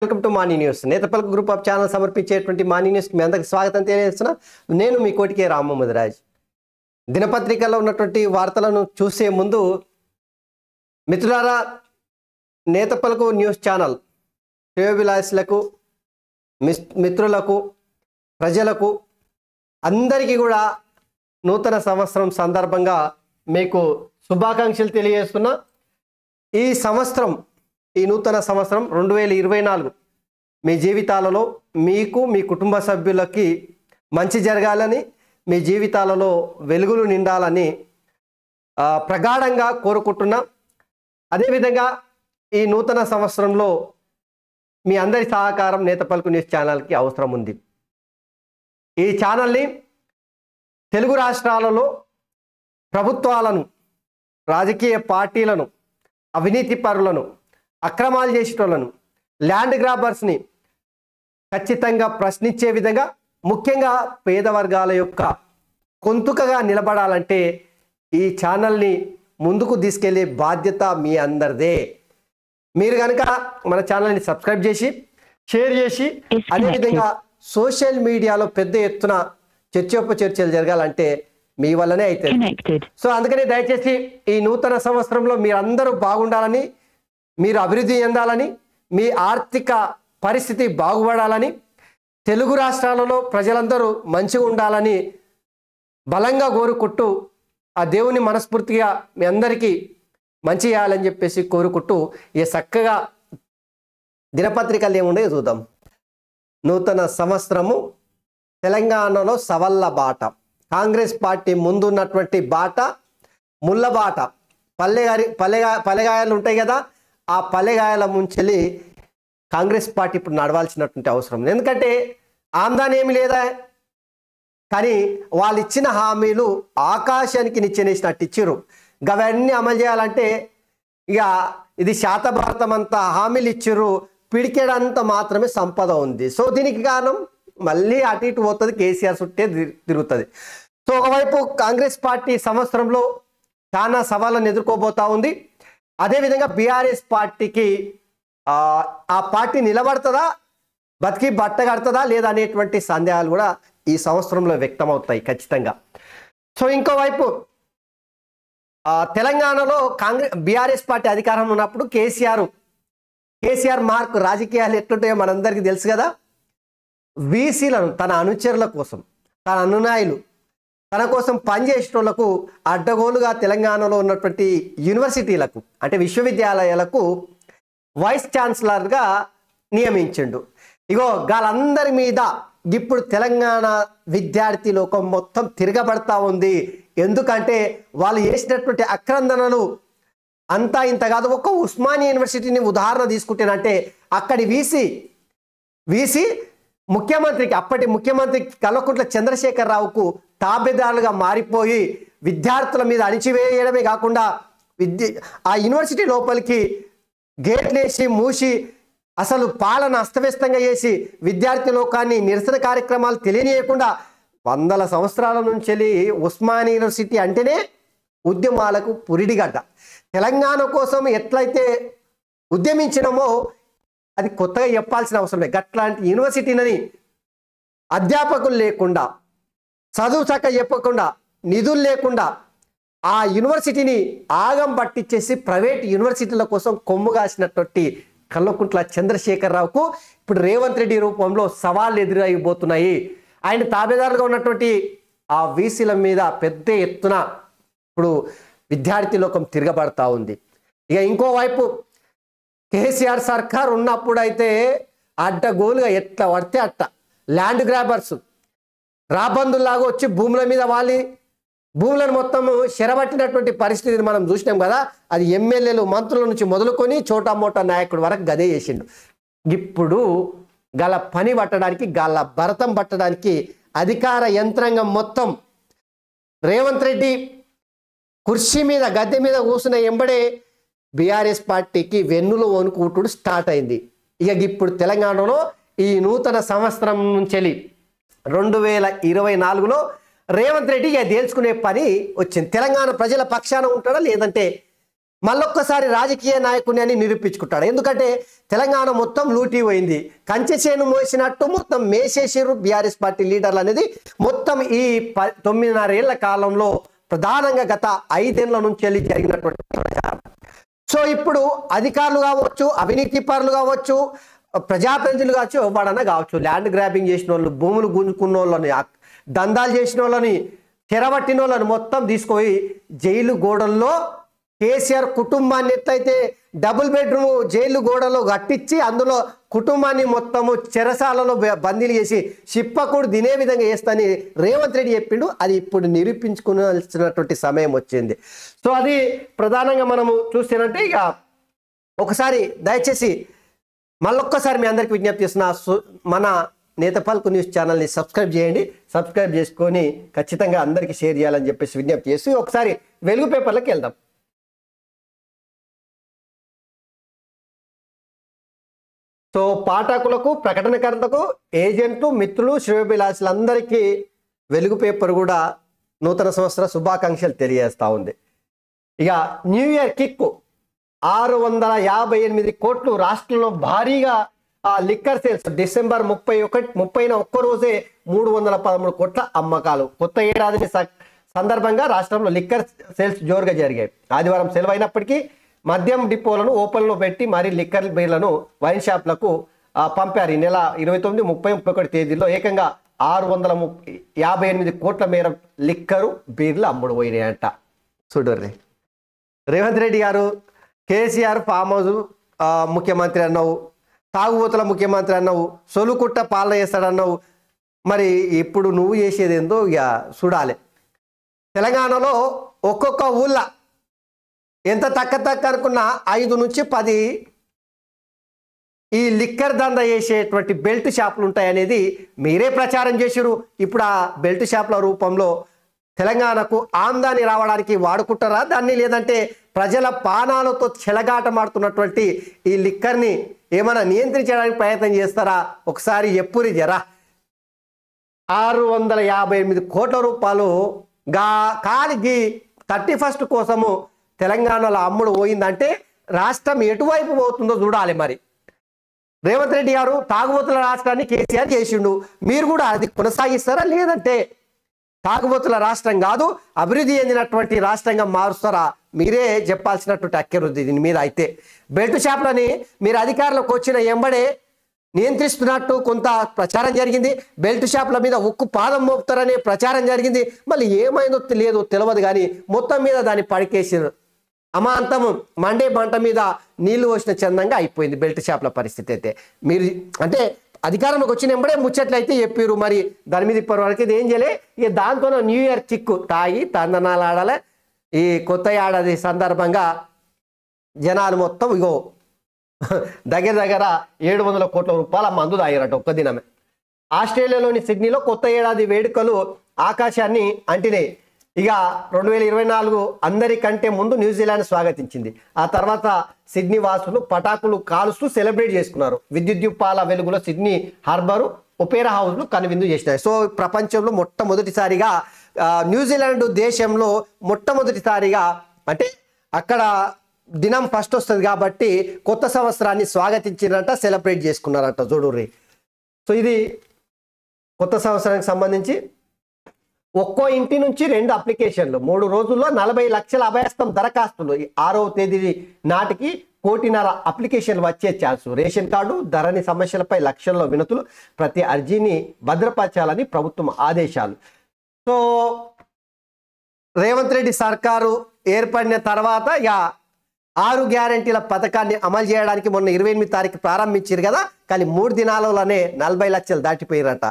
Welcome to morning news. నేతపల్క group of channel సమర్పించేటువంటి morning news మీ అందరికి స్వాగతం తెలియజేస్తున్నా. నేను మీ కోటికే రామ్మోహన్. దినపత్రికల్లో ఉన్నటువంటి వార్తలను చూసే ముందు మిత్రులారా, నేతపల్క న్యూస్ ఛానల్ శ్రేయోభిలాషులకు, మిత్రులకు, ప్రజలకు అందరికీ కూడా నూతన సంవత్సరం సందర్భంగా మీకు శుభాకాంక్షలు తెలియజేస్తున్నా. ఈ సంవత్సరం, ఈ నూతన సంవత్సరం 2024 మీ జీవితాలలో మీకు, మీ కుటుంబ సభ్యులకి మంచి జరగాలని, మీ జీవితాలలో వెలుగులు నిండాలని ప్రగాఢంగా కోరుకుంటున్నా. అదేవిధంగా ఈ నూతన సంవత్సరంలో మీ అందరి సహకారం నేతపల్క న్యూస్ ఛానల్కి అవసరం ఉంది. ఈ ఛానల్ని తెలుగు రాష్ట్రాలలో ప్రభుత్వాలను, రాజకీయ పార్టీలను, అవినీతి పరులను, అక్రమాలు చేసేటోళ్ళను, ల్యాండ్ గ్రాబర్స్ని ఖచ్చితంగా ప్రశ్నించే విధంగా, ముఖ్యంగా పేద వర్గాల యొక్క గొంతుకగా నిలబడాలంటే ఈ ఛానల్ని ముందుకు తీసుకెళ్లే బాధ్యత మీ అందరిదే. మీరు కనుక మన ఛానల్ని సబ్స్క్రైబ్ చేసి, షేర్ చేసి, అదేవిధంగా సోషల్ మీడియాలో పెద్ద ఎత్తున చర్చోపచర్చలు జరగాలంటే మీ వల్లనే అవుతుంది. సో అందుకని దయచేసి ఈ నూతన సంవత్సరంలో మీరందరూ బాగుండాలని, మీరు అభివృద్ధి చెందాలని, మీ ఆర్థిక పరిస్థితి బాగుపడాలని, తెలుగు రాష్ట్రాలలో ప్రజలందరూ మంచిగా ఉండాలని బలంగా కోరుకుంటూ, ఆ దేవుని మనస్ఫూర్తిగా మీ అందరికీ మంచి చేయాలని చెప్పేసి కోరుకుంటూ, ఈ చక్కగా దినపత్రికలు ఏముండే చూద్దాం. నూతన సంవత్సరము తెలంగాణలో సవల్ల బాట. కాంగ్రెస్ పార్టీ ముందున్నటువంటి బాట ముళ్ళ బాట. పల్లెగాయలు ఉంటాయి కదా, ఆ పల్లెగాయల ముంచెల్లి కాంగ్రెస్ పార్టీ ఇప్పుడు నడవాల్సినటువంటి అవసరం ఉంది. ఎందుకంటే ఆందాన్ ఏమి లేదా, కానీ వాళ్ళు ఇచ్చిన హామీలు ఆకాశానికి నిచ్చెనేసినట్టు ఇచ్చిర్రు. అవన్నీ అమలు చేయాలంటే ఇక ఇది శాతభారతం అంతా హామీలు ఇచ్చిర్రు, పిడికేడంత మాత్రమే సంపద ఉంది. సో దీనికి కారణం మళ్ళీ అటు ఇటు పోతుంది, కేసీఆర్ చుట్టే తిరుగుతుంది. సో ఒకవైపు కాంగ్రెస్ పార్టీ సంవత్సరంలో చాలా సవాళ్ళను ఎదుర్కోబోతా ఉంది. అదేవిధంగా బీఆర్ఎస్ పార్టీకి ఆ పార్టీ నిలబడుతుందా, బతికి బట్ట కడుతుందా లేదా అనేటువంటి సందేహాలు కూడా ఈ సంవత్సరంలో వ్యక్తమవుతాయి ఖచ్చితంగా. సో ఇంకోవైపు తెలంగాణలో బీఆర్ఎస్ పార్టీ అధికారంలో ఉన్నప్పుడు కేసీఆర్ మార్క్ రాజకీయాలు ఎట్లుంటాయో మనందరికీ తెలుసు కదా. వీసీలను తన అనుచరుల కోసం, తన అనునాయులు, తన కోసం పనిచేసేటోళ్లకు అడ్డగోలుగా తెలంగాణలో ఉన్నటువంటి యూనివర్సిటీలకు, అంటే విశ్వవిద్యాలయాలకు వైస్ ఛాన్సలర్గా నియమించిండు. ఇగో వాళ్ళందరి మీద ఇప్పుడు తెలంగాణ విద్యార్థి లోకం మొత్తం తిరగబడతా ఉంది. ఎందుకంటే వాళ్ళు చేసినటువంటి ఆక్రందనలు అంతా ఇంత కాదు. ఒక్క ఉస్మానియా యూనివర్సిటీని ఉదాహరణ తీసుకుంటేనంటే అక్కడి వీసీ ముఖ్యమంత్రికి, అప్పటి ముఖ్యమంత్రి కల్వకుంట్ల చంద్రశేఖరరావుకు తాబేదారులుగా మారిపోయి విద్యార్థుల మీద అణిచివేయడమే కాకుండా ఆ యూనివర్సిటీ లోపలికి గేట్లేసి మూసి అసలు పాలన అస్తవ్యస్తంగా చేసి విద్యార్థి లోకాన్ని నిరసన కార్యక్రమాలు తెలియనియకుండా 100 సంవత్సరాల నుంచి ఉస్మానియా యూనివర్సిటీ అంటేనే ఉద్యమాలకు పురిడిగడ్డ. తెలంగాణ కోసం ఎట్లయితే ఉద్యమించినామో అది కొత్తగా చెప్పాల్సిన అవసరం లేదు. అట్లాంటి యూనివర్సిటీని అధ్యాపకులు లేకుండా, చదువు చక్కగా చెప్పకుండా, నిధులు లేకుండా ఆ యూనివర్సిటీని ఆగం పట్టించేసి ప్రైవేట్ యూనివర్సిటీల కోసం కొమ్ము కాసినటువంటి కల్వకుంట్ల చంద్రశేఖరరావుకు ఇప్పుడు రేవంత్ రెడ్డి రూపంలో సవాళ్ళు ఎదురైపోతున్నాయి. ఆయన తాబేదారులుగా ఉన్నటువంటి ఆ వీసీల మీద పెద్ద ఎత్తున ఇప్పుడు విద్యార్థి లోకం తిరగబడతా ఉంది. ఇక ఇంకోవైపు కేసీఆర్ సర్కార్ ఉన్నప్పుడు అయితే అడ్డగోలుగా ఎట్లా పడితే అట్ట ల్యాండ్ గ్రాబర్స్ రాబందుల్లాగా వచ్చి భూముల మీద భూములను మొత్తం చెరబట్టినటువంటి పరిస్థితిని మనం చూసినాం కదా. అది ఎమ్మెల్యేలు, మంత్రుల నుంచి మొదలుకొని చోటా మోటా నాయకుడు వరకు గదే చేసిండు. ఇప్పుడు గల పని పట్టడానికి, గల భరతం పట్టడానికి అధికార యంత్రాంగం మొత్తం రేవంత్ రెడ్డి కుర్చీ మీద, గద్దె మీద కూర్చున్న ఎంబడే బీఆర్ఎస్ పార్టీకి వెన్నులో వణుకుటుడు స్టార్ట్ అయింది. ఇక ఇప్పుడు తెలంగాణలో ఈ నూతన సంవత్సరం నుంచి 2024లో రేవంత్ రెడ్డి ఇక తేల్చుకునే పని వచ్చింది. తెలంగాణ ప్రజల పక్షాన ఉంటాడా, లేదంటే మళ్ళొక్కసారి రాజకీయ నాయకుని అని నిరూపించుకుంటాడు. ఎందుకంటే తెలంగాణ మొత్తం లూటీ పోయింది, కంచె చేను మోసినట్టు మొత్తం మేసేసిరు బీఆర్ఎస్ పార్టీ లీడర్లు అనేది మొత్తం ఈ 9.5 ఏళ్ల కాలంలో ప్రధానంగా గత 5 ఏళ్ల నుంచి వెళ్ళి జరిగినటువంటి ప్రచారం. సో ఇప్పుడు అధికారులు కావచ్చు, అవినీతి పరులు కావచ్చు, ప్రజాప్రతినిధులు కావచ్చు, ఎవడన్నా కావచ్చు, ల్యాండ్ గ్రాబింగ్ చేసిన వాళ్ళు, భూములు గుంజుకున్న వాళ్ళని, దందాలు చేసిన వాళ్ళని, చెరబట్టిన వాళ్ళని మొత్తం తీసుకొని జైలు గోడల్లో కేసీఆర్ కుటుంబాన్ని ఎట్లయితే డబుల్ బెడ్రూమ్ జైలు గోడలో కట్టించి అందులో కుటుంబాన్ని మొత్తము చెరసాలలో బందీలు చేసి చిప్పకూడు తినే విధంగా చేస్తానని రేవంత్ రెడ్డి చెప్పిండు. అది ఇప్పుడు నిరూపించుకునాల్సినటువంటి సమయం వచ్చింది. సో అది ప్రధానంగా మనము చూస్తేనంటే ఇక ఒకసారి దయచేసి మళ్ళొక్కసారి మీ అందరికి విజ్ఞప్తి చేస్తున్నా, మన నేత పలుకు న్యూస్ ఛానల్ని సబ్స్క్రైబ్ చేయండి. సబ్స్క్రైబ్ చేసుకొని ఖచ్చితంగా అందరికీ షేర్ చేయాలని చెప్పేసి విజ్ఞప్తి చేసి ఒకసారి వెలుగు పేపర్లకు వెళ్దాం. సో పాఠకులకు, ప్రకటనకర్తకు, ఏజెంట్లు, మిత్రులు, శ్రేయోభిలాషులందరికీ వెలుగు పేపర్ కూడా నూతన సంవత్సర శుభాకాంక్షలు తెలియజేస్తూ ఉంది. ఇక న్యూ ఇయర్ కిక్ 658 కోట్లు రాష్ట్రంలో భారీగా లిక్కర్ సేల్స్ డిసెంబర్ 30న ఒక్కరోజే 313 కోట్ల అమ్మకాలు. కొత్త ఏడాదిని సందర్భంగా రాష్ట్రంలో లిక్కర్ సేల్స్ జోరుగా జరిగాయి. ఆదివారం సెలవు అయినప్పటికీ మద్యం డిపోలను ఓపెన్లో పెట్టి మరి లిక్కర్ బీర్లను వైన్ షాప్లకు పంపారు. ఈ నెల 29, 30, 31 తేదీల్లో ఏకంగా 658 కోట్ల మేర లిక్కరు బీర్లు అమ్ముడు పోయినాయంట. చూడర్రి, రేవంత్ రెడ్డి గారు కేసీఆర్ ఫామ్ హౌస్ ముఖ్యమంత్రి అన్నావు, తాగుబోతుల ముఖ్యమంత్రి అన్నావు, సొలుకుట్ట పాలన చేస్తాడన్నావు. మరి ఇప్పుడు నువ్వు చేసేది ఏందో ఇక చూడాలి. తెలంగాణలో ఒక్కొక్క ఊళ్ళో ఎంత తక్క అనుకున్నా 5 నుంచి 10 ఈ లిక్కర్ దందా చేసేటువంటి బెల్ట్ షాపులు ఉంటాయనేది మీరే ప్రచారం చేసిరు. ఇప్పుడు ఆ బెల్ట్ షాపుల రూపంలో తెలంగాణకు ఆమ్దాని రావడానికి వాడుకుంటారా దాన్ని, లేదంటే ప్రజల పానాలతో చెలగాటమాడుతున్నటువంటి ఈ లిక్కర్ని ఏమైనా నియంత్రించడానికి ప్రయత్నం చేస్తారా? ఒకసారి ఎప్పురి జరా. 658 కోట్ల రూపాయలు కాలికి 31st కోసము తెలంగాణలో అమ్ముడు పోయిందంటే రాష్ట్రం ఎటువైపు పోతుందో చూడాలి. మరి రేవంత్ రెడ్డి గారు తాగుబోతుల రాష్ట్రాన్ని కేసీఆర్ చేసిండు, మీరు కూడా అది కొనసాగిస్తారా, లేదంటే తాగుబోతుల రాష్ట్రం కాదు అభివృద్ధి చెందినటువంటి రాష్ట్రంగా మారుస్తారా? మీరే చెప్పాల్సినటువంటి అక్కరుద్ది దీని మీద. అయితే బెల్ట్ షాపులని మీరు అధికారులకు వచ్చిన ఎంబడే నియంత్రిస్తున్నట్టు కొంత ప్రచారం జరిగింది. బెల్ట్ షాపుల మీద ఉక్కు పాదం మోపుతారనే ప్రచారం జరిగింది. మళ్ళీ ఏమైందో లేదో తెలియదు కానీ మొత్తం మీద దాన్ని పడికేసారు. అమాంతం మండే మంట మీద నీళ్లు పోసిన చందంగా అయిపోయింది బెల్ట్ షాపుల పరిస్థితి. అయితే మీరు అంటే అధికారంలోకి వచ్చిన ఎంబడే ముచ్చట్లయితే చెప్పారు, మరి దాని మీద ఇప్పటి వరకు ఇది ఏం చేయలే. ఇక దాంతో న్యూ ఇయర్ చిక్కు తాగి తందనాలు ఆడాలి. ఈ కొత్త ఏడాది సందర్భంగా జనాలు మొత్తం ఇగో దగ్గర 700 కోట్ల రూపాయల మందు తాగారట ఒక్క దినమే. ఆస్ట్రేలియాలోని సిడ్నీలో కొత్త ఏడాది వేడుకలు ఆకాశాన్ని అంటినాయి. ఇక 2024 అందరికంటే ముందు న్యూజిలాండ్ స్వాగతించింది. ఆ తర్వాత సిడ్నీ వాసులు పటాకులు కాలుస్తూ సెలబ్రేట్ చేసుకున్నారు. విద్యుత్ దీపాల వెలుగులో సిడ్నీ హార్బరు, ఒపేరా హౌస్లు కనువిందు చేసినాయి. సో ప్రపంచంలో మొట్టమొదటిసారిగా న్యూజిలాండ్ దేశంలో మొట్టమొదటిసారిగా అంటే అక్కడ దినం ఫస్ట్ వస్తుంది కాబట్టి కొత్త సంవత్సరాన్ని స్వాగతించినట్ట, సెలబ్రేట్ చేసుకున్నారట. చూడుర్రి. సో ఇది కొత్త సంవత్సరానికి సంబంధించి ఒక్కో ఇంటి నుంచి 2 అప్లికేషన్లు, 3 రోజుల్లో 40 లక్షల అభయస్థం దరఖాస్తులు. 6వ తేదీ నాటికి 1.5 కోటి అప్లికేషన్లు వచ్చే ఛాన్స్. రేషన్ కార్డు, ధరణి సమస్యలపై లక్షల్లో వినతులు, ప్రతి అర్జీని భద్రపరచాలని ప్రభుత్వం ఆదేశాలు. సో రేవంత్ రెడ్డి సర్కారు ఏర్పడిన తర్వాత ఇక 6 గ్యారెంటీల పథకాన్ని అమలు చేయడానికి మొన్న 28 తారీఖు ప్రారంభించారు కదా, కానీ 3 దినాలలోనే 40 లక్షలు దాటిపోయారట.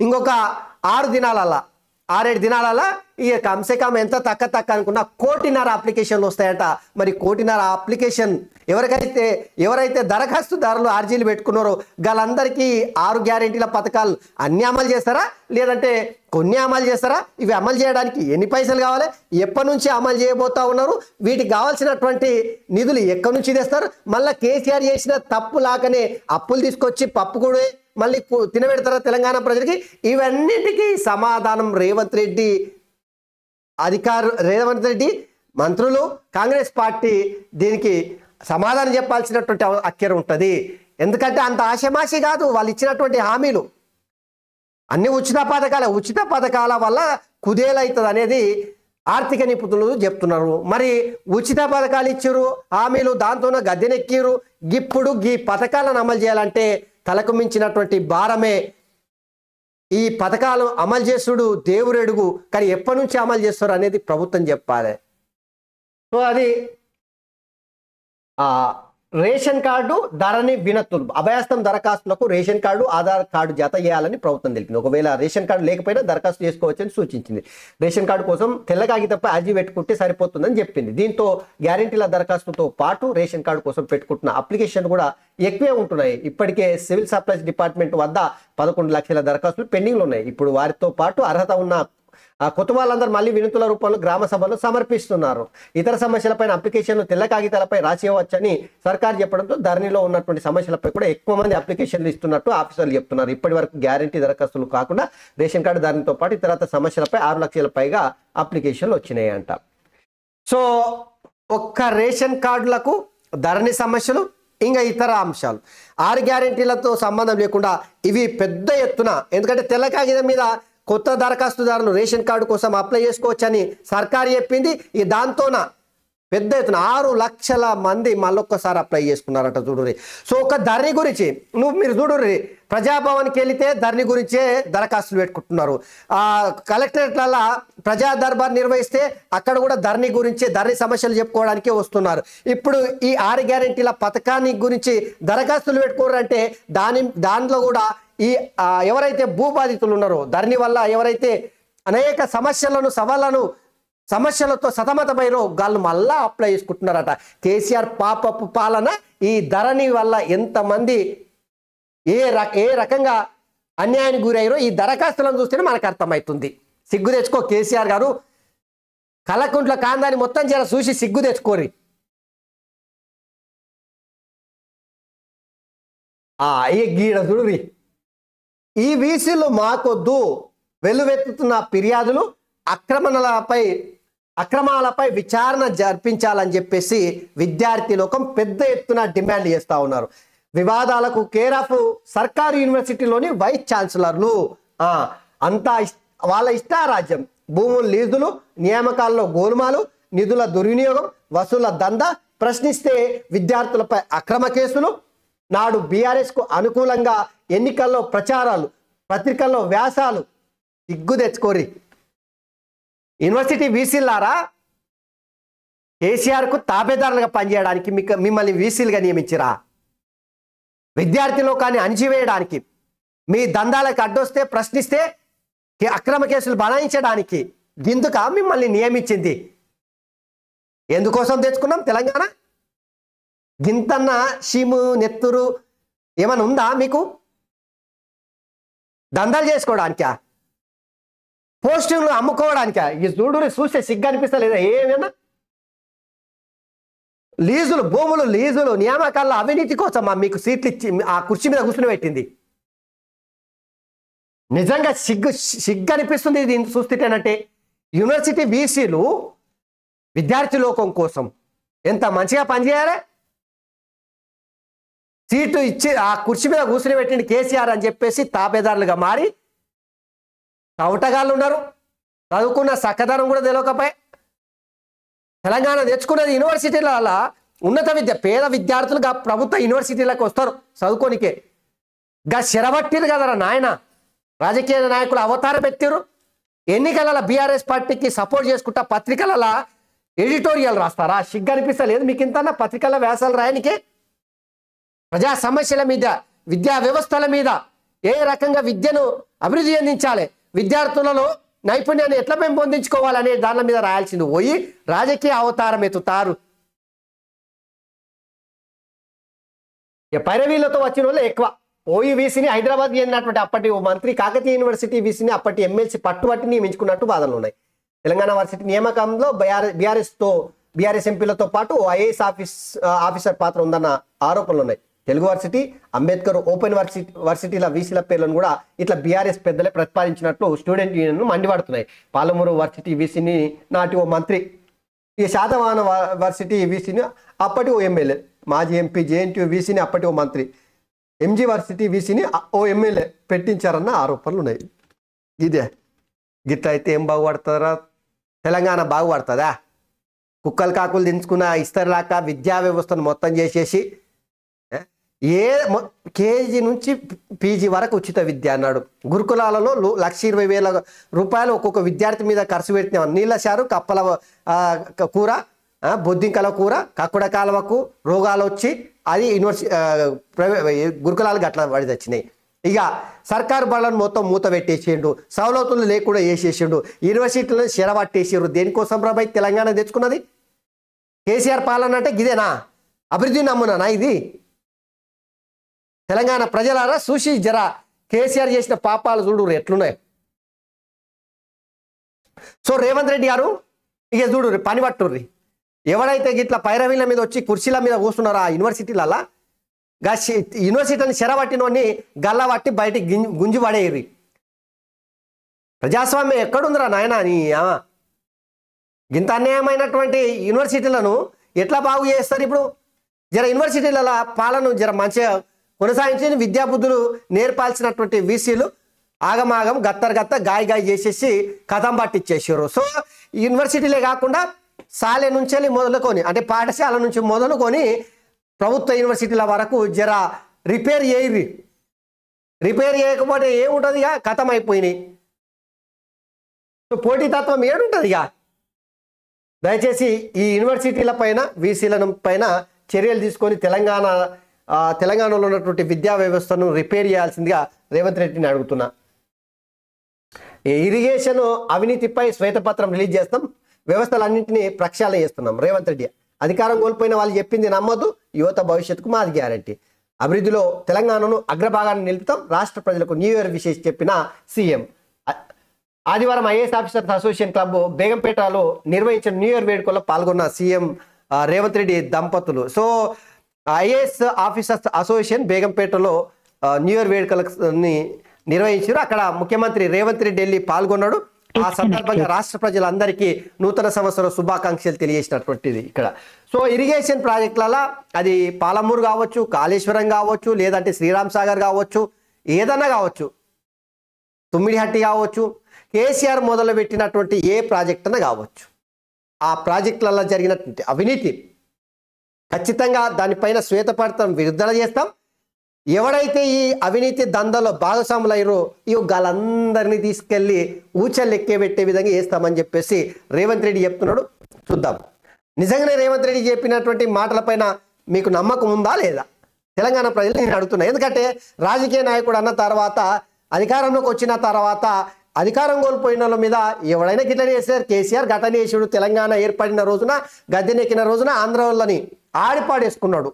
ఇంకొక 6 దినాలల్లా 6-7 దినాలల్లా ఇక కమ్సే కమ్ ఎంత తక్క అనుకున్నా 1.5 కోటి అప్లికేషన్లు వస్తాయట. మరి 1.5 కోటి అప్లికేషన్ ఎవరైతే దరఖాస్తుదారులు అర్జీలు పెట్టుకున్నారో వాళ్ళందరికీ 6 గ్యారెంటీల పథకాలు అన్ని అమలు చేస్తారా, లేదంటే కొన్ని అమలు చేస్తారా? ఇవి అమలు చేయడానికి ఎన్ని పైసలు కావాలి, ఎప్పటి నుంచి అమలు చేయబోతా ఉన్నారు, వీటికి కావాల్సినటువంటి నిధులు ఎక్కడి నుంచి తెస్తారు? మళ్ళీ కేసీఆర్ చేసిన తప్పు లాగానే అప్పులు తీసుకొచ్చి పప్పు కూడా మళ్ళీ తినబెడతారా తెలంగాణ ప్రజలకి? ఇవన్నిటికీ సమాధానం రేవంత్ రెడ్డి మంత్రులు కాంగ్రెస్ పార్టీ దీనికి సమాధానం చెప్పాల్సినటువంటి అక్కర ఉంటుంది. ఎందుకంటే అంత ఆశమాషి కాదు వాళ్ళు ఇచ్చినటువంటి హామీలు. అన్ని ఉచిత పథకాల వల్ల కుదేలవుతుంది అనేది ఆర్థిక నిపుణులు చెప్తున్నారు. మరి ఉచిత పథకాలు ఇచ్చారు, హామీలు, దాంతోనే గద్దెనెక్కిరు. ఇప్పుడు ఈ పథకాలను అమలు చేయాలంటే తలకు మించినటువంటి భారమే. ఈ పథకాలు అమలు చేసుడు దేవుడెడుగు, కానీ ఎప్పటి నుంచి అమలు చేస్తారు అనేది ప్రభుత్వం చెప్పాలి. సో అది రేషన్ కార్డు ధరని వినతులు అభయాస్తం దరఖాస్తులకు రేషన్ కార్డు ఆధార్ కార్డు జత చేయాలని ప్రభుత్వం తెలిపింది. ఒకవేళ రేషన్ కార్డు లేకపోయినా దరఖాస్తు చేసుకోవచ్చని సూచించింది. రేషన్ కార్డు కోసం తెల్ల కాగితంపై అర్జీ పెట్టుకుంటే సరిపోతుందని చెప్పింది. దీంతో గ్యారెంటీల దరఖాస్తుతో పాటు రేషన్ కార్డు కోసం పెట్టుకుంటున్న అప్లికేషన్ కూడా ఎక్కువే ఉంటున్నాయి. ఇప్పటికే సివిల్ సప్లైస్ డిపార్ట్మెంట్ వద్ద 11 లక్షల దరఖాస్తులు పెండింగ్లు ఉన్నాయి. ఇప్పుడు వారితో పాటు అర్హత ఉన్న కొత్త వాళ్ళందరూ మళ్ళీ వినతుల రూపంలో గ్రామ సభలో సమర్పిస్తున్నారు. ఇతర సమస్యలపైన అప్లికేషన్లు తెల్ల కాగితాలపై రాసేయవచ్చని సర్కార్ చెప్పడంతో ధరణిలో ఉన్నటువంటి సమస్యలపై కూడా ఎక్కువ మంది అప్లికేషన్లు ఇస్తున్నట్టు ఆఫీసర్లు చెప్తున్నారు. ఇప్పటి వరకు గ్యారెంటీ దరఖాస్తులు కాకుండా రేషన్ కార్డు ధరణితో పాటు ఇతర సమస్యలపై 6 లక్షల పైగా అప్లికేషన్లు వచ్చినాయి అంట. సో ఒక్క రేషన్ కార్డులకు ధరణి సమస్యలు, ఇంకా ఇతర అంశాలు 6 గ్యారెంటీలతో సంబంధం లేకుండా ఇవి పెద్ద ఎత్తున, ఎందుకంటే తెల్ల కాగితం మీద కొత్త దరఖాస్తుదారులు రేషన్ కార్డు కోసం అప్లై చేసుకోవచ్చని సర్కారు చెప్పింది. ఈ దాంతోన పెద్ద ఎత్తున 6 లక్షల మంది మళ్ళొక్కసారి అప్లై చేసుకున్నారట. చూడుర్రి. సో ఒక ధరణి గురించి మీరు చూడుర్రి, ప్రజాభవన్కి వెళితే ధరణి గురించే దరఖాస్తులు పెట్టుకుంటున్నారు. కలెక్టరేట్లలో ప్రజా దర్బార్ నిర్వహిస్తే అక్కడ కూడా ధరణి గురించి ధరణి సమస్యలు చెప్పుకోవడానికే వస్తున్నారు. ఇప్పుడు ఈ 6 గ్యారెంటీల పథకాన్ని గురించి దరఖాస్తులు పెట్టుకోరంటే దానిలో కూడా ఈ ఎవరైతే భూబాధితులు ఉన్నారో ధరణి వల్ల ఎవరైతే అనేక సమస్యలతో సతమతమైనో వాళ్ళు మళ్ళా అప్లై చేసుకుంటున్నారట. కేసీఆర్ పాపపు పాలన ఈ ధరణి వల్ల ఎంతమంది ఏ రకంగా అన్యాయానికి గురయ్యారో ఈ దరఖాస్తులను చూస్తేనే మనకు అర్థమవుతుంది. సిగ్గు తెచ్చుకో కేసీఆర్ గారు, కలకుంట్ల కాందాన్ని మొత్తం జర చూసి సిగ్గు తెచ్చుకోరి. ఈ గీడ చూడురి, ఈ వీసీలు మాకొద్దు, వెలువెత్తుతున్న ఫిర్యాదులు అక్రమాలపై విచారణ జరిపించాలని చెప్పేసి విద్యార్థి లోకం పెద్ద ఎత్తున డిమాండ్ చేస్తూ ఉన్నారు. వివాదాలకు కేర్ ఆఫ్ సర్కారు యూనివర్సిటీలోని వైస్ ఛాన్సలర్లు అంతా వాళ్ళ ఇష్టారాజ్యం, భూముల లీజులు, నియామకాల్లో గోల్మాలు, నిధుల దుర్వినియోగం, వసూళ్ల దందా, ప్రశ్నిస్తే విద్యార్థులపై అక్రమ కేసులు, నాడు బీఆర్ఎస్కు అనుకూలంగా ఎన్నికల్లో ప్రచారాలు, పత్రికల్లో వ్యాసాలు. సిగ్గు తెచ్చుకోరి. యూనివర్సిటీ వీసీలారా, కేసీఆర్కు తాబేదారులుగా పనిచేయడానికి మిమ్మల్ని వీసీలుగా నియమించిరా? విద్యార్థి లోకాన్ని అణిచివేయడానికి, మీ దందాలకు అడ్డొస్తే ప్రశ్నిస్తే అక్రమ కేసులు బనాయించడానికి గిందుక మిమ్మల్ని నియమించింది. ఎందుకోసం తెచ్చుకున్నాం తెలంగాణ? గింతన్న షీము నెత్తురు ఏమైనా ఉందా మీకు? దందాలు చేసుకోవడానికా? పోస్టింగ్లు అమ్ముకోవడానికా? ఈ చూస్తే సిగ్గు అనిపిస్తలేదా? ఏమైనా లీజులు, భూములు లీజులు, నియామకాల్లో అవినీతి కోసమా మీకు సీట్లు ఇచ్చి ఆ కుర్చీ మీద కూర్చుని పెట్టింది? నిజంగా సిగ్గు అనిపిస్తుంది ఇది చూస్తుంటేనంటే. యూనివర్సిటీ వీసీలు విద్యార్థి లోకం కోసం ఎంత మంచిగా పనిచేయాలి. సీటు ఇచ్చి ఆ కుర్చీ మీద కూర్చుని పెట్టింది కేసీఆర్ అని చెప్పేసి తాపేదారులుగా మారి కవటగాళ్ళు ఉన్నారు. చదువుకున్న చక్కదనం కూడా తెలియకపోయి తెలంగాణ తెచ్చుకున్నది యూనివర్సిటీల ఉన్నత విద్య. పేద విద్యార్థులుగా ప్రభుత్వ యూనివర్సిటీలకు వస్తారు చదువుకోనికే. శరబట్టిరు కదరా నాయన. రాజకీయ నాయకులు అవతారం ఎత్తారు. ఎన్నికల బీఆర్ఎస్ పార్టీకి సపోర్ట్ చేసుకుంటా పత్రికల ఎడిటోరియల్ రాస్తారా? సిగ్గు అనిపిస్తలేదు మీకు ఇంతన్నా పత్రికల వ్యాసాలు రాయనికే? ప్రజా సమస్యల మీద, విద్యా వ్యవస్థల మీద, ఏ రకంగా విద్యను అభివృద్ధి చెందించాలి, విద్యార్థులలో నైపుణ్యాన్ని ఎట్లా పెంపొందించుకోవాలనే దాని మీద రాయాల్సింది పోయి రాజకీయ అవతారం ఎత్తుతారు. పైరవీలతో వచ్చిన వాళ్ళు ఎక్కువ. ఓయి వీసీని హైదరాబాద్ చెందినటువంటి అప్పటి మంత్రి, కాకతీయ యూనివర్సిటీ వీసీని అప్పటి ఎమ్మెల్సీ పట్టుబట్టి నియమించుకున్నట్టు వాదనలు ఉన్నాయి. తెలంగాణ వర్సిటీ నియామకంలో బీఆర్ఎస్ ఎంపీలతో పాటు ఐఏఎస్ ఆఫీసర్ పాత్ర ఉందన్న ఆరోపణలు ఉన్నాయి. తెలుగు వర్సిటీ, అంబేద్కర్ ఓపెన్ వర్సిటీల వీసీల పేర్లను కూడా ఇట్లా బీఆర్ఎస్ పెద్దలే ప్రతిపాదించినట్లు స్టూడెంట్ యూనియన్ మండిపడుతున్నాయి. పాలమూరు వర్సిటీ వీసీని నాటి ఓ మంత్రి ఇక శాతవాహన వర్సిటీ వీసీని అప్పటి ఓ ఎమ్మెల్యే, మాజీ ఎంపీ జేఎన్టీయూ వీసీని అప్పటి ఓ మంత్రి, ఎంజీ వర్సిటీ వీసీని ఓ ఎమ్మెల్యే పెట్టించారన్న ఆరోపణలు ఉన్నాయి. ఇదే గిట్ల అయితే ఏం బాగుపడుతుందా? తెలంగాణ బాగుపడుతుందా? కుక్కలు కాకులు దించుకున్న ఇస్తరులాక విద్యా వ్యవస్థను మొత్తం చేసేసి కేజీ నుంచి పీజీ వరకు ఉచిత విద్య అన్నాడు. గురుకులాలలో 1,20,000 ఒక్కొక్క విద్యార్థి మీద ఖర్చు పెట్టినాం. నీళ్ళ చారు, కప్పల కూర, బొద్దింకల కూర, కక్కుడ కాలువకు రోగాలు వచ్చి అది గురుకులాలు గట్ల పడి తెచ్చినాయి. ఇక సర్కారు బళ్ళను మొత్తం మూత పెట్టేసిండు, సవలతులు లేకుండా వేసేసిండు, యూనివర్సిటీలను చెరబట్టేసారు. దేనికోసం రాబై తెలంగాణ తెచ్చుకున్నది? కేసీఆర్ పాలన అంటే గిదేనా? అభివృద్ధి నమ్మునా ఇది? తెలంగాణ ప్రజలారా చూసి జరా కేసీఆర్ చేసిన పాపాలు చూడు ఎట్లున్నాయి. సో రేవంత్ రెడ్డి గారు ఇక చూడు పని పట్టుర్రి. ఎవడైతే గిట్లా పైరవీల మీద వచ్చి కుర్చీల మీద కూర్చున్నారో ఆ యూనివర్సిటీలల్లా యూనివర్సిటీని చెరబట్టినోని గల్లబట్టి బయటికి గుంజి పడేయరు. ప్రజాస్వామ్యం ఎక్కడుందిరా నాయన? అని ఇంత అన్యాయమైనటువంటి యూనివర్సిటీలను ఎట్లా బాగు చేస్తారు? ఇప్పుడు జర యూనివర్సిటీల పాలన జర మంచిగా కొనసాగించి విద్యాబుద్ధులు నేర్పాల్సినటువంటి వీసీలు ఆగమాగం గత్తర్ గాయ చేసేసి కథం పట్టించేసారు. సో యూనివర్సిటీలే కాకుండా శాలె నుంచి మొదలుకొని, అంటే పాఠశాల నుంచి మొదలుకొని ప్రభుత్వ యూనివర్సిటీల వరకు జర రిపేర్ చేయరు. రిపేర్ చేయకపోతే ఏముంటుంది? ఇక కథం అయిపోయినాయి. సో పోటీతత్వం ఏడుంటుంది? ఇక దయచేసి ఈ యూనివర్సిటీల పైన వీసీల పైన చర్యలు తీసుకొని తెలంగాణలో ఉన్నటువంటి విద్యా వ్యవస్థను రిపేర్ చేయాల్సిందిగా రేవంత్ రెడ్డిని అడుగుతున్నా. ఇరిగేషన్ అవినీతిపై శ్వేతపత్రం రిలీజ్ చేస్తాం, వ్యవస్థలన్నింటినీ ప్రక్షాళన చేస్తున్నాం. రేవంత్ రెడ్డి అధికారం కోల్పోయిన వాళ్ళు చెప్పింది నమ్మొద్దు, యువత భవిష్యత్తుకు మాది గ్యారంటీ, అభివృద్ధిలో తెలంగాణను అగ్రభాగాన్ని నిలుపుతాం, రాష్ట్ర ప్రజలకు న్యూ ఇయర్ విషెస్ చెప్పిన సీఎం. ఆదివారం ఐఏఎస్ ఆఫీసర్స్ అసోసియేషన్ క్లబ్ బేగంపేటలో నిర్వహించిన న్యూ ఇయర్ వేడుకల్లో పాల్గొన్న సీఎం రేవంత్ రెడ్డి దంపతులు. సో ఐఏఎస్ ఆఫీసర్స్ అసోసియేషన్ బేగంపేటలో న్యూ ఇయర్ వేడుకలని నిర్వహించారు. అక్కడ ముఖ్యమంత్రి రేవంత్ రెడ్డి వెళ్ళి పాల్గొన్నాడు. ఆ సందర్భంగా రాష్ట్ర ప్రజలందరికీ నూతన సంవత్సర శుభాకాంక్షలు తెలియజేసినటువంటిది ఇక్కడ. సో ఇరిగేషన్ ప్రాజెక్టులలో అది పాలమూరు కావచ్చు, కాళేశ్వరం కావచ్చు, లేదంటే శ్రీరామ్ సాగర్ కావచ్చు, ఏదన్నా కావచ్చు, తుమ్మిడిహట్టి కావచ్చు, కేసీఆర్ మొదలుపెట్టినటువంటి ఏ ప్రాజెక్ట్ అన్నా కావచ్చు, ఆ ప్రాజెక్టులలో జరిగినటువంటి అవినీతి ఖచ్చితంగా దానిపైన శ్వేతపత్రం విడుదల చేస్తాం. ఎవడైతే ఈ అవినీతి దందాలో భాగస్వాములయ్యారో వాళ్ళందరినీ తీసుకెళ్లి ఊచలు ఎక్కేబెట్టే విధంగా చేస్తామని చెప్పేసి రేవంత్ రెడ్డి చెప్తున్నాడు. చూద్దాం నిజంగానే రేవంత్ రెడ్డి చెప్పినటువంటి మాటలపైన మీకు నమ్మకం ఉందా లేదా? తెలంగాణ ప్రజలు నేను అడుగుతున్నా. ఎందుకంటే రాజకీయ నాయకుడు అన్న తర్వాత, అధికారంలోకి వచ్చిన తర్వాత అధికారం కోల్పోయిన వాళ్ళ మీద ఎవడైనా గిట్లనే చేశారు. కేసీఆర్ ఘటన చేసాడు. తెలంగాణ ఏర్పడిన రోజున, గద్దెనెక్కిన రోజున ఆంధ్ర వాళ్ళని ఆడిపాడేసుకున్నాడు.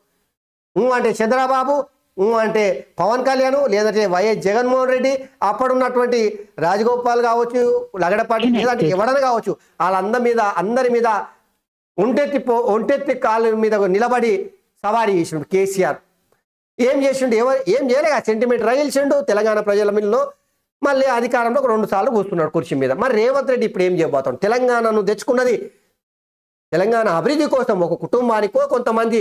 అంటే చంద్రబాబు, అంటే పవన్ కళ్యాణ్, లేదంటే వైఎస్ జగన్మోహన్ రెడ్డి, అప్పుడున్నటువంటి రాజగోపాల్ కావచ్చు, లగడపాటి, లేదంటే ఎవడన్నా కావచ్చు, అందరి మీద ఒంటెత్తి కాళ్ళ మీద నిలబడి సవారీ చేసిండు కేసీఆర్. ఏం చేసిండు? ఏం చేయలేక సెంటిమెంట్ రైల్చిండు తెలంగాణ ప్రజల మీదలో. మళ్ళీ అధికారంలో 2 సార్లు కూర్చున్నాడు కుర్చీ మీద. మరి రేవంత్ రెడ్డి ఇప్పుడు ఏం చేయబోతాడు? తెలంగాణను తెచ్చుకున్నది తెలంగాణ అభివృద్ధి కోసం, ఒక కుటుంబానికో కొంతమంది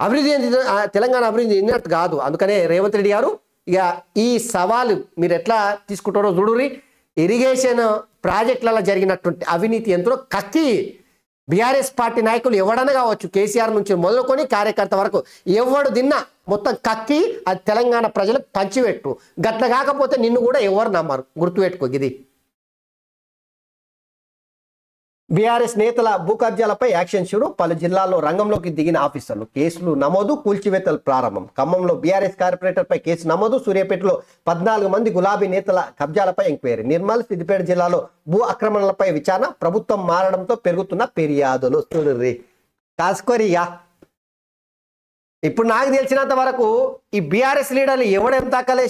అభివృద్ధి, తెలంగాణ అభివృద్ధి చెందినట్టు కాదు. అందుకనే రేవంత్ రెడ్డి గారు ఇక ఈ సవాలు మీరు ఎట్లా తీసుకుంటారో చూడుర్రి. ఇరిగేషన్ ప్రాజెక్టులలో జరిగినటువంటి అవినీతి ఎంతో కక్కి బీఆర్ఎస్ పార్టీ నాయకులు ఎవడన్నా కావచ్చు, కేసీఆర్ నుంచి మొదలుకొని కార్యకర్త వరకు ఎవడు తిన్నా మొత్తం కక్కి అది తెలంగాణ ప్రజలకు పంచిపెట్టు. గట్ల కాకపోతే నిన్ను కూడా ఎవరు నమ్మరు, గుర్తుపెట్టుకో. ఇది బీఆర్ఎస్ నేతల భూ కబ్జాలపై యాక్షన్ షురు. పలు జిల్లాల్లో రంగంలోకి దిగిన ఆఫీసర్లు. కేసులు నమోదు, కూల్చివేతలు ప్రారంభం. ఖమ్మంలో బీఆర్ఎస్ కార్పొరేటర్పై కేసు నమోదు. సూర్యాపేటలో 14 మంది గులాబీ నేతల కబ్జాలపై ఎంక్వైరీ. నిర్మల్, సిద్దిపేట జిల్లాలో భూ ఆక్రమణలపై విచారణ. ప్రభుత్వం మారడంతో పెరుగుతున్న ఫిర్యాదులు. చూడుర్రి కాసుకోరియా. ఇప్పుడు నాకు తెలిసినంత వరకు ఈ బీఆర్ఎస్ లీడర్లు ఎవడెంత తక్కలే,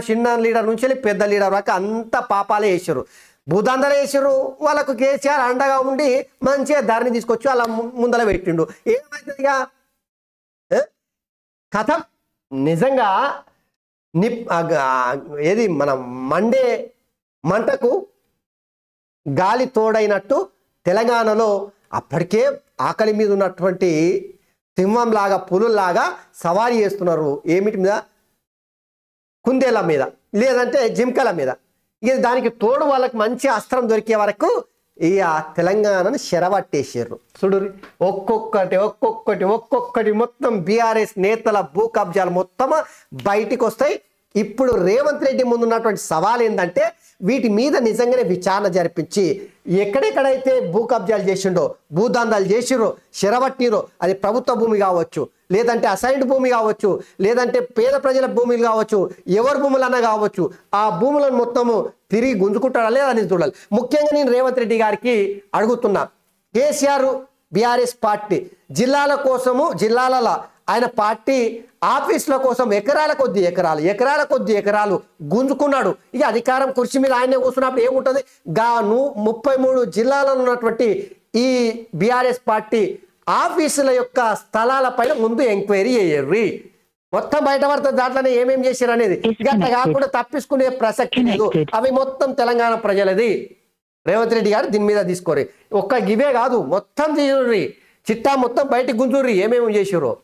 చిన్న లీడర్ నుంచి పెద్ద లీడర్ వరకు అంత పాపాలే వేసారు, భూదందలు వేసారు. వాళ్ళకు కేసీఆర్ అండగా ఉండి మంచిగా ధరని తీసుకొచ్చి వాళ్ళ ముందర పెట్టిండు. ఏమైతుందిగా కథ నిజంగా ఏది మన మంటకు గాలి తోడైనట్టు తెలంగాణలో అప్పటికే ఆకలి మీద ఉన్నటువంటి సింహంలాగా పులుల్లాగా సవారీ చేస్తున్నారు. ఏమిటి మీద? కుందేల మీద, లేదంటే జింకల మీద. ఇక దానికి తోడు వాళ్ళకి మంచి అస్త్రం దొరికే వరకు ఇక తెలంగాణను చెరబట్టేసారు. చూడు, ఒక్కొక్కటి మొత్తం బీఆర్ఎస్ నేతల భూ కబ్జాలు మొత్తం బయటికి వస్తాయి. ఇప్పుడు రేవంత్ రెడ్డి ముందున్నటువంటి సవాల్ ఏంటంటే వీటి మీద నిజంగానే విచారణ జరిపించి ఎక్కడెక్కడైతే భూ కబ్జాలు చేసిండో, భూదందాలు చేసిరో, చెరబట్టిరో, అది ప్రభుత్వ భూమి కావచ్చు, లేదంటే అసైన్డ్ భూమి కావచ్చు, లేదంటే పేద ప్రజల భూములు కావచ్చు, ఎవరి భూములన్నా కావచ్చు, ఆ భూములను మొత్తము తిరిగి గుంజుకుంటాడా లేదా అని చూడాలి. ముఖ్యంగా నేను రేవంత్ రెడ్డి గారికి అడుగుతున్నా, కేసీఆర్ బీఆర్ఎస్ పార్టీ జిల్లాల కోసము, జిల్లాలలో ఆయన పార్టీ ఆఫీసుల కోసం ఎకరాల కొద్ది ఎకరాలు గుంజుకున్నాడు. ఇక అధికారం కుర్చీ మీద ఆయనే కూర్చున్నప్పుడు ఏముంటుంది? 33 జిల్లాలలో ఉన్నటువంటి ఈ బీఆర్ఎస్ పార్టీ ఆఫీసుల యొక్క స్థలాలపైన ముందు ఎంక్వైరీ చేయర్రి. మొత్తం బయటపడుతుంది దాంట్లోనే ఏమేం చేశారు అనేది. ఇక కాకుండా తప్పించుకునే ప్రసక్తి లేదు. అవి మొత్తం తెలంగాణ ప్రజలది. రేవంత్ రెడ్డి గారు దీని మీద తీసుకోరు. ఒక్క గివే కాదు, మొత్తం తీసుర్రి, చిట్టా మొత్తం బయటికి గుంజుర్రి ఏమేమి చేసారో.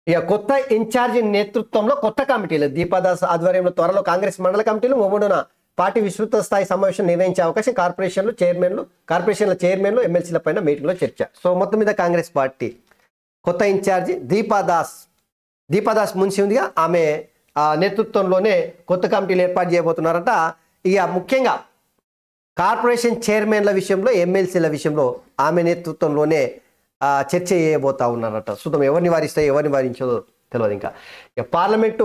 ఇక కొత్త ఇన్ఛార్జి నేతృత్వంలో కొత్త కమిటీలు దీపాదాస్ ఆధ్వర్యంలో త్వరలో కాంగ్రెస్ మండల కమిటీలు 3న పార్టీ విస్తృత స్థాయి సమావేశం నిర్వహించే అవకాశం. కార్పొరేషన్ల చైర్మన్లు ఎమ్మెల్సీల పైన మీటింగ్లో చర్చ. సో మొత్తం మీద కాంగ్రెస్ పార్టీ కొత్త ఇన్ఛార్జి దీపాదాస్ మున్సి ఉందిగా, ఆమె నేతృత్వంలోనే కొత్త కమిటీలు ఏర్పాటు చేయబోతున్నారట. ఇక ముఖ్యంగా కార్పొరేషన్ చైర్మన్ల విషయంలో, ఎమ్మెల్సీల విషయంలో ఆమె నేతృత్వంలోనే చర్చ చేయబోతా ఉన్నారట. చూద్దాం ఎవరిని వారిస్తాయో ఎవరిని వారించదో తెలియదు. ఇంకా పార్లమెంటు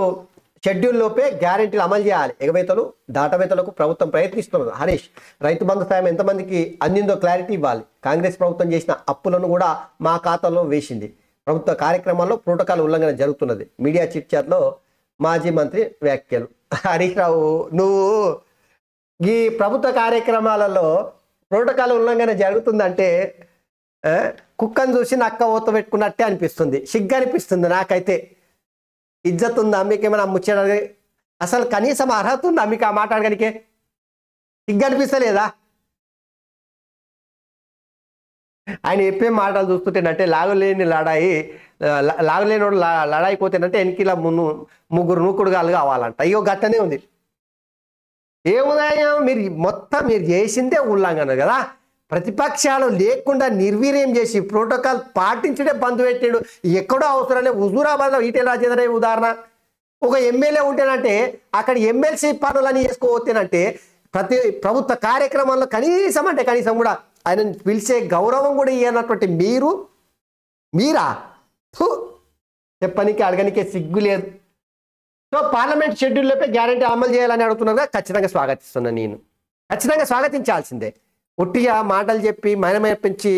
షెడ్యూల్ లోపే గ్యారెంటీలు అమలు చేయాలి. ఎగవేతలు దాటవేతలకు ప్రభుత్వం ప్రయత్నిస్తున్నది. హరీష్, రైతు బంధు సాయం ఎంతమందికి అందిందో క్లారిటీ ఇవ్వాలి. కాంగ్రెస్ ప్రభుత్వం చేసిన అప్పులను కూడా మా ఖాతాలో వేసింది. ప్రభుత్వ కార్యక్రమాల్లో ప్రోటోకాల్ ఉల్లంఘన జరుగుతున్నది. మీడియా చిట్ చాట్లో మాజీ మంత్రి వ్యాఖ్యలు. హరీష్ రావు, నువ్వు ఈ ప్రభుత్వ కార్యక్రమాలలో ప్రోటోకాల్ ఉల్లంఘన జరుగుతుందంటే కుక్కను చూసి నక్క ఊత పెట్టుకున్నట్టే అనిపిస్తుంది, సిగ్గు అనిపిస్తుంది నాకైతే. ఇజ్జత్ ఉందా మీకేమైనా ముచ్చట? అసలు కనీసం అర్హత ఉందా మీకు ఆ మాట అడగనికే? సిగ్గు అనిపిస్తలేదా? ఆయన చెప్పే మాటలు చూస్తుంటేనంటే లాగులేని లాగులేనోడు లడాయిపోతేనంటే వెనకిలా ముగ్గురు నూకుడుగాలు కావాలంట. అయ్యో గట్టనే ఉంది. ఏమున్నాయో మీరు చేసిందే ఉల్లంఘన కదా. ప్రతిపక్షాలు లేకుండా నిర్వీర్యం చేసి ప్రోటోకాల్ పాటించడే బంద్ పెట్టాడు. ఎక్కడో అవసరాలే. హుజూరాబాద్లో ఈటెల రాజేంద్ర ఉదాహరణ. ఒక ఎమ్మెల్యే ఉంటేనంటే అక్కడ ఎమ్మెల్సీ పనులని చేసుకోవచ్చేనంటే ప్రభుత్వ కార్యక్రమాల్లో కనీసం కూడా ఆయన పిలిచే గౌరవం కూడా ఇవ్వనటువంటి మీరా చెప్పనికి అడగనికే సిగ్గు లేదు. సో పార్లమెంట్ షెడ్యూల్లోపై గ్యారెంటీ అమలు చేయాలని అడుగుతున్నారుగా, ఖచ్చితంగా స్వాగతిస్తున్నాను. నేను ఖచ్చితంగా స్వాగతించాల్సిందే. ఒట్టిగా మాటలు చెప్పి మైనమైపించి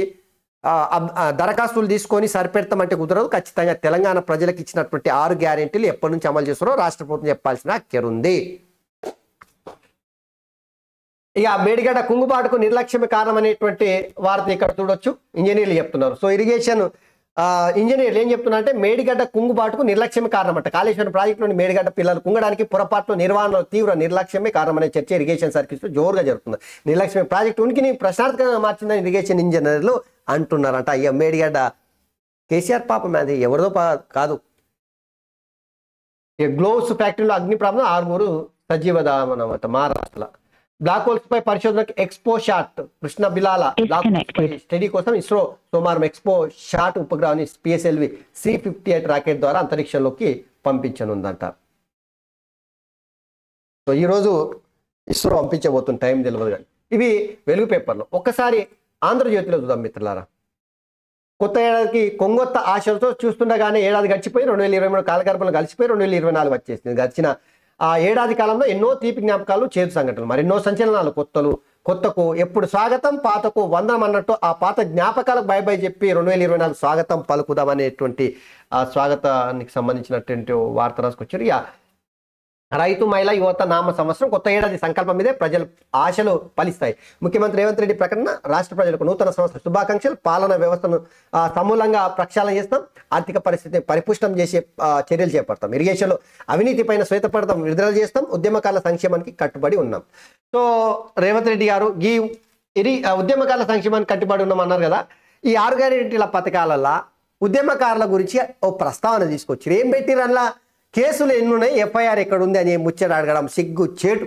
దరఖాస్తులు తీసుకొని సరిపెడతామంటే కుదరదు. ఖచ్చితంగా తెలంగాణ ప్రజలకు ఇచ్చినటువంటి 6 గ్యారెంటీలు ఎప్పటి నుంచి అమలు చేస్తారో రాష్ట్ర ప్రభుత్వం చెప్పాల్సిన అక్కర ఉంది. ఇక మేడిగడ్డ కుంగుబాటుకు నిర్లక్ష్యమే కారణం అనేటువంటి వార్త ఇక్కడ చూడొచ్చు. ఇంజనీర్లు చెప్తున్నారు. సో ఇరిగేషన్ ఇంజనీర్లు ఏం చెప్తున్నా అంటే మేడిగడ్డ కుంగుబాటుకు నిర్లక్ష్యమే కారణమంట. కాళేశ్వరం ప్రాజెక్టులోని మేడిగడ్డ పిల్లలు కుంగడానికి పొరపాట్లు నిర్వహణలో తీవ్ర నిర్లక్ష్యమే కారణమనే చర్చ ఇరిగేషన్ సర్కిల్స్ జోరుగా జరుగుతుంది. నిర్లక్ష్యమే ప్రాజెక్టు ఉనికిని ప్రశాంతంగా మార్చిందని ఇరిగేషన్ ఇంజనీర్లు అంటున్నారంట. అయ్యా మేడిగడ్డ కేసీఆర్ పాపం అది ఎవరిదో కాదు. గ్లోవ్స్ ఫ్యాక్టరీలో అగ్ని ప్రమాదం 6 సజీవదామనమాట. మహారాష్ట్రలో బ్లాక్ హోల్స్ పై పరిశోధనకు ఎక్స్పో షాట్ కృష్ణ బిలాల స్టడీ కోసం ఇస్రో సోమవారం ఎక్స్పో షాట్ ఉపగ్రహాన్ని పిఎస్ఎల్వి C58 రాకెట్ ద్వారా అంతరిక్షంలోకి పంపించనుందంట. సో ఈరోజు ఇస్రో పంపించబోతున్న టైం తెలియదు కానీ ఇవి వెలుగు పేపర్లో. ఒక్కసారి ఆంధ్రజ్యోతిలో చూద్దాం మిత్రులారా. కొత్త ఏడాదికి కొంగొత్త ఆశలతో చూస్తుండగానే ఏడాది గడిచిపోయి 2023 కాలగర్భంలో కలిసిపోయి 2024 వచ్చేసింది. గడిచిన ఆ ఏడాది కాలంలో ఎన్నో తీపి జ్ఞాపకాలు, చేదు సంఘటనలు, మరెన్నో సంచలనాలు. కొత్తకు ఎప్పుడు స్వాగతం, పాతకు వందనం అన్నట్టు ఆ పాత జ్ఞాపకాలకు బై చెప్పి 2024 స్వాగతం పలుకుదాం అనేటువంటి ఆ స్వాగతానికి సంబంధించినటువంటి వార్త రాసుకొచ్చారు. ఇక రైతు మహిళ యువత నామ సంవత్సరం కొత్త ఏడాది సంకల్పం మీదే ప్రజలు ఆశలు ఫలిస్తాయి. ముఖ్యమంత్రి రేవంత్ రెడ్డి ప్రకటన. రాష్ట్ర ప్రజలకు నూతన సంవత్సర శుభాకాంక్షలు. పాలనా వ్యవస్థను సమూలంగా ప్రక్షాళన చేస్తాం. ఆర్థిక పరిస్థితిని పరిపుష్టం చేసే చర్యలు చేపడతాం. ఇరిగేషన్లో అవినీతి పైన శ్వేతపడతాం విడుదల చేస్తాం. ఉద్యమకారుల సంక్షేమానికి కట్టుబడి ఉన్నాం. సో రేవంత్ రెడ్డి గారు ఈ ఇది ఉద్యమకారుల సంక్షేమానికి కట్టుబడి ఉన్నామన్నారు కదా. ఈ 6 గ్యారెంటీల పథకాలల్లో ఉద్యమకారుల గురించి ఓ ప్రస్తావన తీసుకొచ్చారు. ఏం పెట్టిరు అందులో? కేసులు ఎన్ని ఉన్నాయి, ఎఫ్ఐఆర్ ఎక్కడ ఉంది అని ముచ్చట అడగడం సిగ్గు చేటు.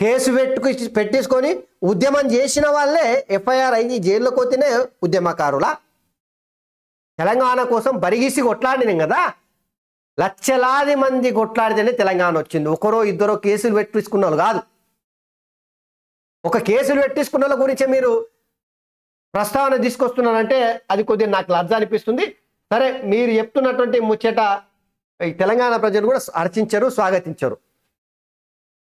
కేసు పెట్టేసుకొని ఉద్యమం చేసిన వాళ్ళే ఎఫ్ఐఆర్ అయింది, జైల్లోకి పోతేనే ఉద్యమకారుల. తెలంగాణ కోసం బరిగీసి కొట్లాడినాం కదా, లక్షలాది మంది కొట్లాడితేనే తెలంగాణ వచ్చింది. ఒకరో ఇద్దరో కేసులు పెట్టించుకున్న వాళ్ళు కాదు. ఒక కేసులు పెట్టించుకున్న వాళ్ళ గురించే మీరు ప్రస్తావన తీసుకొస్తున్నారంటే అది కొద్దిగా నాకు లజ్జ అనిపిస్తుంది. సరే, మీరు చెప్తున్నటువంటి ముచ్చట ఈ తెలంగాణ ప్రజలు కూడా హర్షించరు, స్వాగతించరు.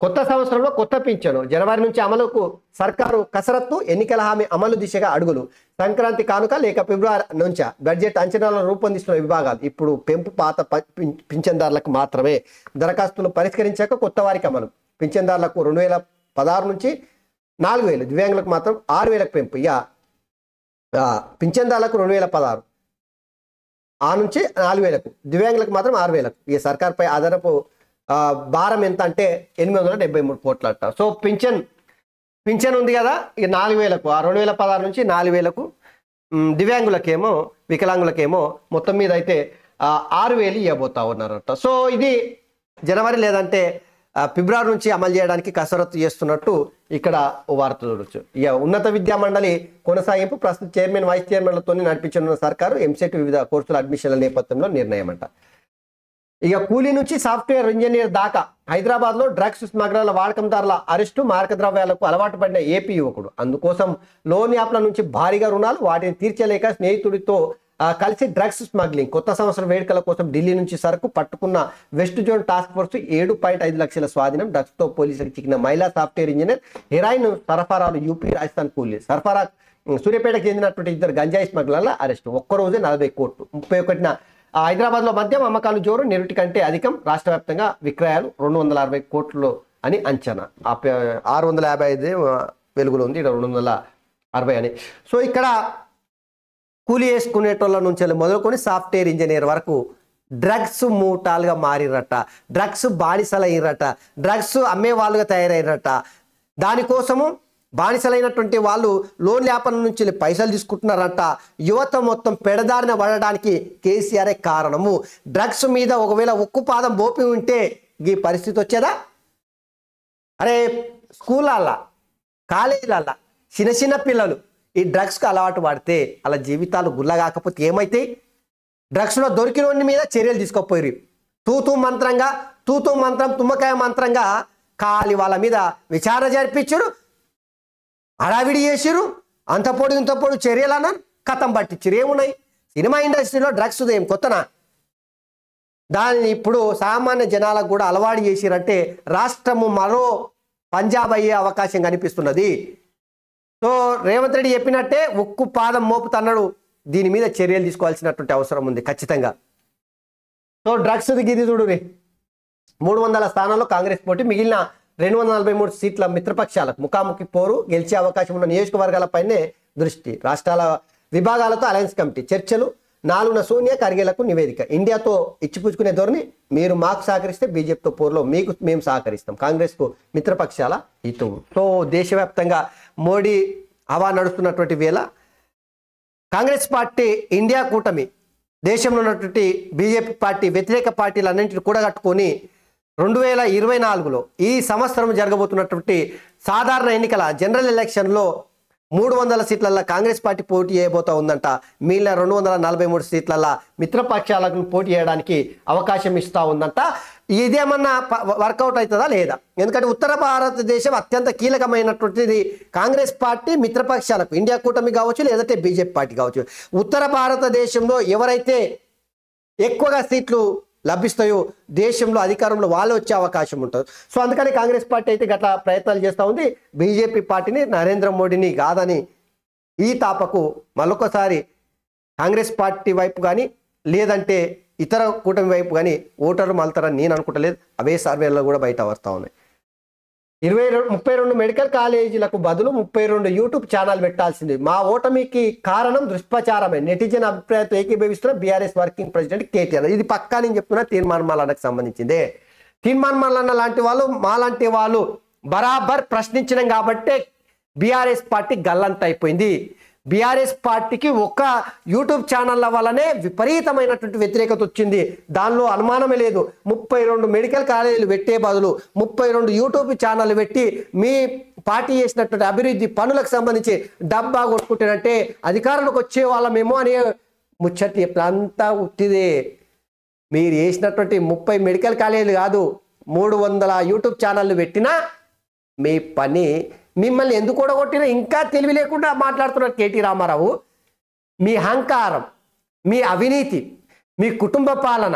కొత్త సంవత్సరంలో కొత్త పింఛను జనవరి నుంచి అమలుకు సర్కారు కసరత్తు, ఎన్నికల హామీ అమలు దిశగా అడుగులు. సంక్రాంతి కానుక లేక ఫిబ్రవరి నుంచా బడ్జెట్ అంచనాలను రూపొందిస్తున్న విభాగాలు. ఇప్పుడు పెంపు పాత పింఛన్దారులకు మాత్రమే. దరఖాస్తులు పరిష్కరించాక కొత్త వారికి అమలు. పింఛన్దారులకు 2016 నుంచి 4000, దివ్యాంగులకు మాత్రం 6000 పెంపు. ఇక పింఛన్దారులకు 2016 ఆ నుంచి 4000, దివ్యాంగులకు మాత్రం 6000. ఈ సర్కార్పై అదనపు భారం ఎంత అంటే 873 కోట్లు అంట. సో పింఛన్ ఉంది కదా, ఇక 4000కు, 2016 నుంచి 4000కు, దివ్యాంగులకేమో వికలాంగులకేమో మొత్తం మీద అయితే 6000 ఇవ్వబోతా ఉన్నారట. సో ఇది జనవరి లేదంటే ఫిబ్రవరి నుంచి అమలు చేయడానికి కసరత్తు చేస్తున్నట్టు ఇక్కడ వార్త చూడొచ్చు. ఇక ఉన్నత విద్యా మండలి కొనసాగింపు. ప్రస్తుత చైర్మన్, వైస్ చైర్మన్లతో నడిపించనున్న సర్కారు ఎంసెట్ వివిధ కోర్సుల అడ్మిషన్ల నేపథ్యంలో నిర్ణయం అంట. ఇక కూలీ నుంచి సాఫ్ట్వేర్ ఇంజనీర్ దాకా హైదరాబాద్లో డ్రగ్స్ స్మగ్లర్ల వాడకందారుల అరెస్టు. మారక ద్రవ్యాలకు అలవాటు పడిన ఏపీ యువకుడు. అందుకోసం లోన్ యాప్ల నుంచి భారీగా రుణాలు, వాటిని తీర్చలేక స్నేహితుడితో కలిసి డ్రగ్స్ స్మగ్లింగ్. కొత్త సంవత్సరం వేడుకల కోసం ఢిల్లీ నుంచి సరుకు పట్టుకున్న వెస్ట్ జోన్ టాస్క్ ఫోర్స్ 7.5 లక్షల స్వాధీనం. డ్రగ్స్తో పోలీసులకు చిక్కిన మహిళా సాఫ్ట్వేర్ ఇంజనీర్. హెరాయిన్ సరఫరాలు యూపీ, రాజస్థాన్ కూలీ. సరఫరా సూర్యాపేటకు చెందినటువంటి 2 గంజాయి స్మగ్లర్ల అరెస్టు. ఒక్కరోజే 40 కోట్లు. 31న హైదరాబాద్లో మద్యం అమ్మకాలు జోరు. నిరుటి కంటే అధికం. రాష్ట్ర వ్యాప్తంగా విక్రయాలు 240 కోట్లు అని అంచనా. 655 వెలుగులో ఉంది, 260 అని. సో ఇక్కడ కూలీ వేసుకునేటోళ్ళ నుంచి మొదలుకొని సాఫ్ట్వేర్ ఇంజనీర్ వరకు డ్రగ్స్ మూటాలుగా మారిరట, డ్రగ్స్ బానిసలు అయ్యారట, డ్రగ్స్ అమ్మే వాళ్ళుగా తయారయ్యారట. దానికోసము బానిసలైనటువంటి వాళ్ళు లోన్ యాపల నుంచి పైసలు తీసుకుంటున్నారంట. యువత మొత్తం పెడదారిన పడడానికి కేసీఆరే కారణము. డ్రగ్స్ మీద ఒకవేళ ఉక్కుపాదం మోపి ఉంటే ఈ పరిస్థితి వచ్చేదా? అరే, స్కూళ్ళల్లో, కాలేజీలల్లో చిన్న పిల్లలు ఈ డ్రగ్స్కి అలవాటు పడితే అలా జీవితాలు గుల్లగాకపోతే ఏమైతాయి? డ్రగ్స్లో దొరికిన వాడి మీద చర్యలు తీసుకోపోయి తూతూ మంత్రం తుమ్మకాయ మంత్రంగా కాలి వాళ్ళ మీద విచారణ జరిపించారు, అడావిడి చేసిరు, అంత పొడి చర్యలు అన్నారు, కథం పట్టించారు. ఏమున్నాయి? సినిమా ఇండస్ట్రీలో డ్రగ్స్ ఏం కొత్తనా? దాన్ని ఇప్పుడు సామాన్య జనాలకు కూడా అలవాటు చేసిరంటే రాష్ట్రము మరో పంజాబ్ అయ్యే అవకాశం కనిపిస్తున్నది. సో రేవంత్ రెడ్డి చెప్పినట్టే ఉక్కు పాదం మోపుతన్నాడు. దీని మీద చర్యలు తీసుకోవాల్సినటువంటి అవసరం ఉంది ఖచ్చితంగా. సో డ్రగ్స్ గిది చూడు, 300 స్థానాల్లో కాంగ్రెస్ పోటీ. మిగిలిన 243 సీట్ల మిత్రపక్షాలకు ముఖాముఖి పోరు. గెలిచే అవకాశం ఉన్న నియోజకవర్గాలపైనే దృష్టి. రాష్ట్రాల విభాగాలతో అలయన్స్ కమిటీ చర్చలు. 4న సోనియా, ఖర్గేలకు నివేదిక. ఇండియాతో ఇచ్చిపుచ్చుకునే ధోరణి. మీరు మాకు సహకరిస్తే బీజేపీతో పోరులో మీకు మేము సహకరిస్తాం. కాంగ్రెస్కు మిత్రపక్షాల హితవు. సో దేశవ్యాప్తంగా మోడీ హవా నడుస్తున్నటువంటి వేళ కాంగ్రెస్ పార్టీ, ఇండియా కూటమి, దేశంలో ఉన్నటువంటి బీజేపీ పార్టీ వ్యతిరేక పార్టీలన్నింటినీ కూడగట్టుకొని 2024లో ఈ సంవత్సరం జరగబోతున్నటువంటి సాధారణ ఎన్నికల జనరల్ ఎలక్షన్లో 300 సీట్లల్లో కాంగ్రెస్ పార్టీ పోటీ చేయబోతా ఉందంట. మిగిలిన 243 సీట్లల్లో మిత్రపక్షాలకు పోటీ చేయడానికి అవకాశం ఇస్తూ ఉందంట. ఇదేమన్నా వర్కౌట్ అవుతుందా లేదా? ఎందుకంటే ఉత్తర భారతదేశం అత్యంత కీలకమైనటువంటిది కాంగ్రెస్ పార్టీ మిత్రపక్షాలకు, ఇండియా కూటమి కావచ్చు లేదంటే బీజేపీ పార్టీ కావచ్చు. ఉత్తర భారతదేశంలో ఎవరైతే ఎక్కువగా సీట్లు లభిస్తాయో దేశంలో అధికారంలో వాళ్ళు వచ్చే అవకాశం ఉంటుంది. సో అందుకని కాంగ్రెస్ పార్టీ అయితే గట్లా ప్రయత్నాలు చేస్తూ ఉంది. బీజేపీ పార్టీని, నరేంద్ర మోడీని కాదని ఈ తాపకు మరొకసారి కాంగ్రెస్ పార్టీ వైపు కానీ లేదంటే ఇతర కూటమి వైపు కానీ ఓటర్లు మళ్తారని నేను అనుకుంటలేదు. అవే సర్వేల్లో కూడా బయట వస్తూ ఉన్నాయి. 32 మెడికల్ కాలేజీలకు బదులు 32 యూట్యూబ్ ఛానల్ పెట్టాల్సింది. మా ఓటమికి కారణం దుష్ప్రచారమే. నెటిజన్ అభిప్రాయంతో ఏకీభవిస్తున్న బీఆర్ఎస్ వర్కింగ్ ప్రెసిడెంట్ కేటీఆర్. ఇది పక్కా నేను చెప్తున్నా తీర్మాన్ మల్లన్నకు సంబంధించిందే. తీర్మాన్ మల్లన్న లాంటి వాళ్ళు, మాలాంటి వాళ్ళు బరాబర్ ప్రశ్నించడం కాబట్టే బీఆర్ఎస్ పార్టీ గల్లంత అయిపోయింది. బీఆర్ఎస్ పార్టీకి ఒక్క యూట్యూబ్ ఛానళ్ళ వల్లనే విపరీతమైనటువంటి వ్యతిరేకత వచ్చింది. దానిలో అనుమానమే లేదు. 32 మెడికల్ కాలేజీలు పెట్టే బదులు 32 యూట్యూబ్ ఛానళ్ళు పెట్టి మీ పార్టీ చేసినటువంటి అభివృద్ధి పనులకు సంబంధించి డబ్బా కొట్టుకుంటారంటే అధికారంలోకి వచ్చే వాళ్ళమేమో అనే ముచ్చటి అంతా ఉట్టిదే. మీరు చేసినటువంటి 30 మెడికల్ కాలేజీలు కాదు 300 యూట్యూబ్ ఛానళ్ళు పెట్టినా మీ పని మిమ్మల్ని ఎందుకు కూడగొట్టినా ఇంకా తెలివి లేకుండా మాట్లాడుతున్నారు కేటీ రామారావు. మీ అహంకారం, మీ అవినీతి, మీ కుటుంబ పాలన,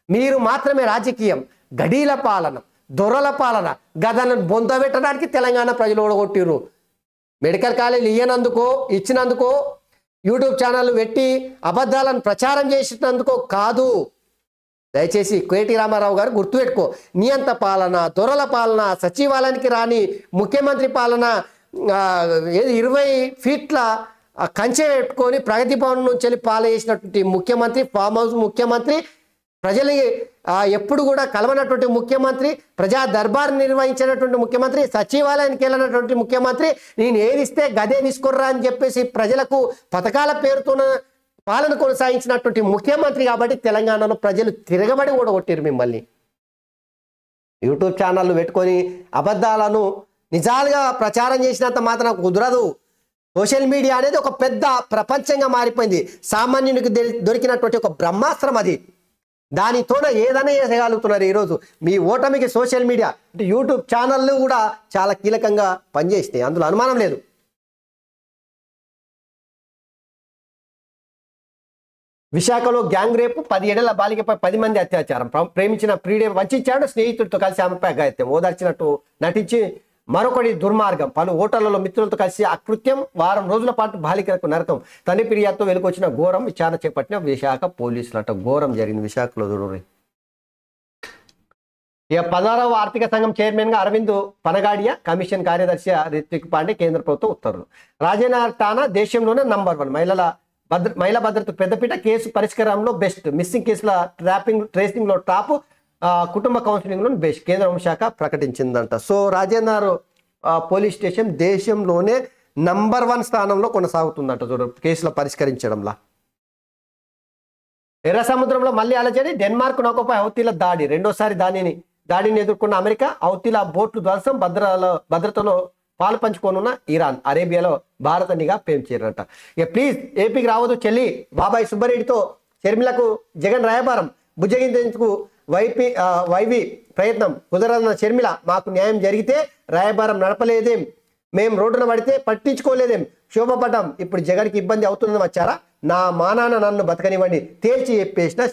మీరు మాత్రమే రాజకీయం, గడీల పాలన, దొరల పాలన గదలను బొందబెట్టడానికి తెలంగాణ ప్రజలు ఓడగొట్టిర్రు. మెడికల్ కాలేజీలు ఇయ్యనందుకో ఇచ్చినందుకో యూట్యూబ్ ఛానళ్ళు పెట్టి అబద్ధాలను ప్రచారం చేసినందుకో కాదు. దయచేసి కేటీ రామారావు గారు గుర్తుపెట్టుకో. నియంత పాలన, దొరల పాలన, సచివాలయానికి రాని ముఖ్యమంత్రి పాలన, 20 ఫీట్ల కంచె పెట్టుకొని ప్రగతి భవన్ నుంచి వెళ్ళి పాలేసినటువంటి ముఖ్యమంత్రి, ఫామ్ హౌస్ ముఖ్యమంత్రి, ప్రజలు ఎప్పుడు కూడా కలవనటువంటి ముఖ్యమంత్రి, ప్రజా దర్బార్ నిర్వహించినటువంటి ముఖ్యమంత్రి, సచివాలయానికి వెళ్ళినటువంటి ముఖ్యమంత్రి, నేను ఏది ఇస్తే గదే తీసుకుర్రా అని చెప్పేసి ప్రజలకు పథకాల పేరుతోన పాలన కొనసాగించినటువంటి ముఖ్యమంత్రి. కాబట్టి తెలంగాణలో ప్రజలు తిరగబడి కూడా కొట్టారు మిమ్మల్ని. యూట్యూబ్ ఛానళ్ళు పెట్టుకొని అబద్ధాలను నిజాలుగా ప్రచారం చేసినంత మాత్రం కుదరదు. సోషల్ మీడియా అనేది ఒక పెద్ద ప్రపంచంగా మారిపోయింది. సామాన్యునికి దొరికినటువంటి ఒక బ్రహ్మాస్త్రం అది. దానితోనే ఏదైనా చేయగలుగుతున్నారు. ఈరోజు మీ ఓటమికి సోషల్ మీడియా అంటే యూట్యూబ్ ఛానళ్ళు కూడా చాలా కీలకంగా పనిచేసినాయి, అందులో అనుమానం లేదు. విశాఖలో గ్యాంగ్ రేపు, 17 ఏళ్ల బాలికపై 10 మంది అత్యాచారం, ప్రేమించిన ప్రియుడే వంచాడు, స్నేహితుడితో కలిసి ఆమెపై అఘాయిత్యం, ఓదార్చినట్టు నటించి మరొకటి దుర్మార్గం, పలు హోటళ్లలో మిత్రులతో కలిసి అకృత్యం, వారం రోజుల పాటు బాలికలకు నరకం, తండ్రి ఫిర్యాదుతో వెలుకొచ్చిన ఘోరం, విచారణ చేపట్టిన విశాఖ పోలీసులు. అంట ఘోరం జరిగింది విశాఖలో. చూడండి. ఇక 16వ ఆర్థిక సంఘం చైర్మన్ గా అరవింద్ పనగాడియా, కమిషన్ కార్యదర్శి రిత్విక్ పాండే. కేంద్ర ప్రభుత్వం ఉత్తర్వులు. రాజేంద్ర ఠానా దేశంలోనే నంబర్ 1 మహిళా భద్రత పెద్దపీట, కేసు పరిష్కారంలో బెస్ట్, మిస్సింగ్ కేసుల ట్రేసింగ్ లో టాప్, కుటుంబ కౌన్సిలింగ్ లో బెస్ట్ కేంద్ర హోంశాఖ ప్రకటించిందంట. సో రాజేంద్ర పోలీస్ స్టేషన్ దేశంలోనే నంబర్ 1 స్థానంలో కొనసాగుతుందంట చూడండి కేసుల పరిష్కరించడంలా. ఎర్ర సముద్రంలో మళ్ళీ అలజడి, డెన్మార్క్ నౌకపై హౌతీల దాడి, రెండోసారి దాడిని ఎదుర్కొన్న అమెరికా, హౌతీల బోట్లు ధ్వంసం, భద్రతలో పాలు పంచుకోనున్న ఇరాన్, అరేబియాలో భారత నిఘా పేంచారంట. ఇక ప్లీజ్ ఏపీకి రావద్దు చెల్లి, బాబాయ్ సుబ్బారెడ్డితో షర్మిలకు జగన్ రాయబారం, బుజ్జగించేందుకు వైవి ప్రయత్నం, కుదరన్న షర్మిల, మాకు న్యాయం జరిగితే రాయబారం నడపలేదేం, మేం రోడ్డున పడితే పట్టించుకోలేదేం, శోభపడ్డాం, ఇప్పుడు జగన్కి ఇబ్బంది అవుతుందని వచ్చారా, నా మానాన నన్ను బతకనివ్వండి తేల్చి చెప్పేసిన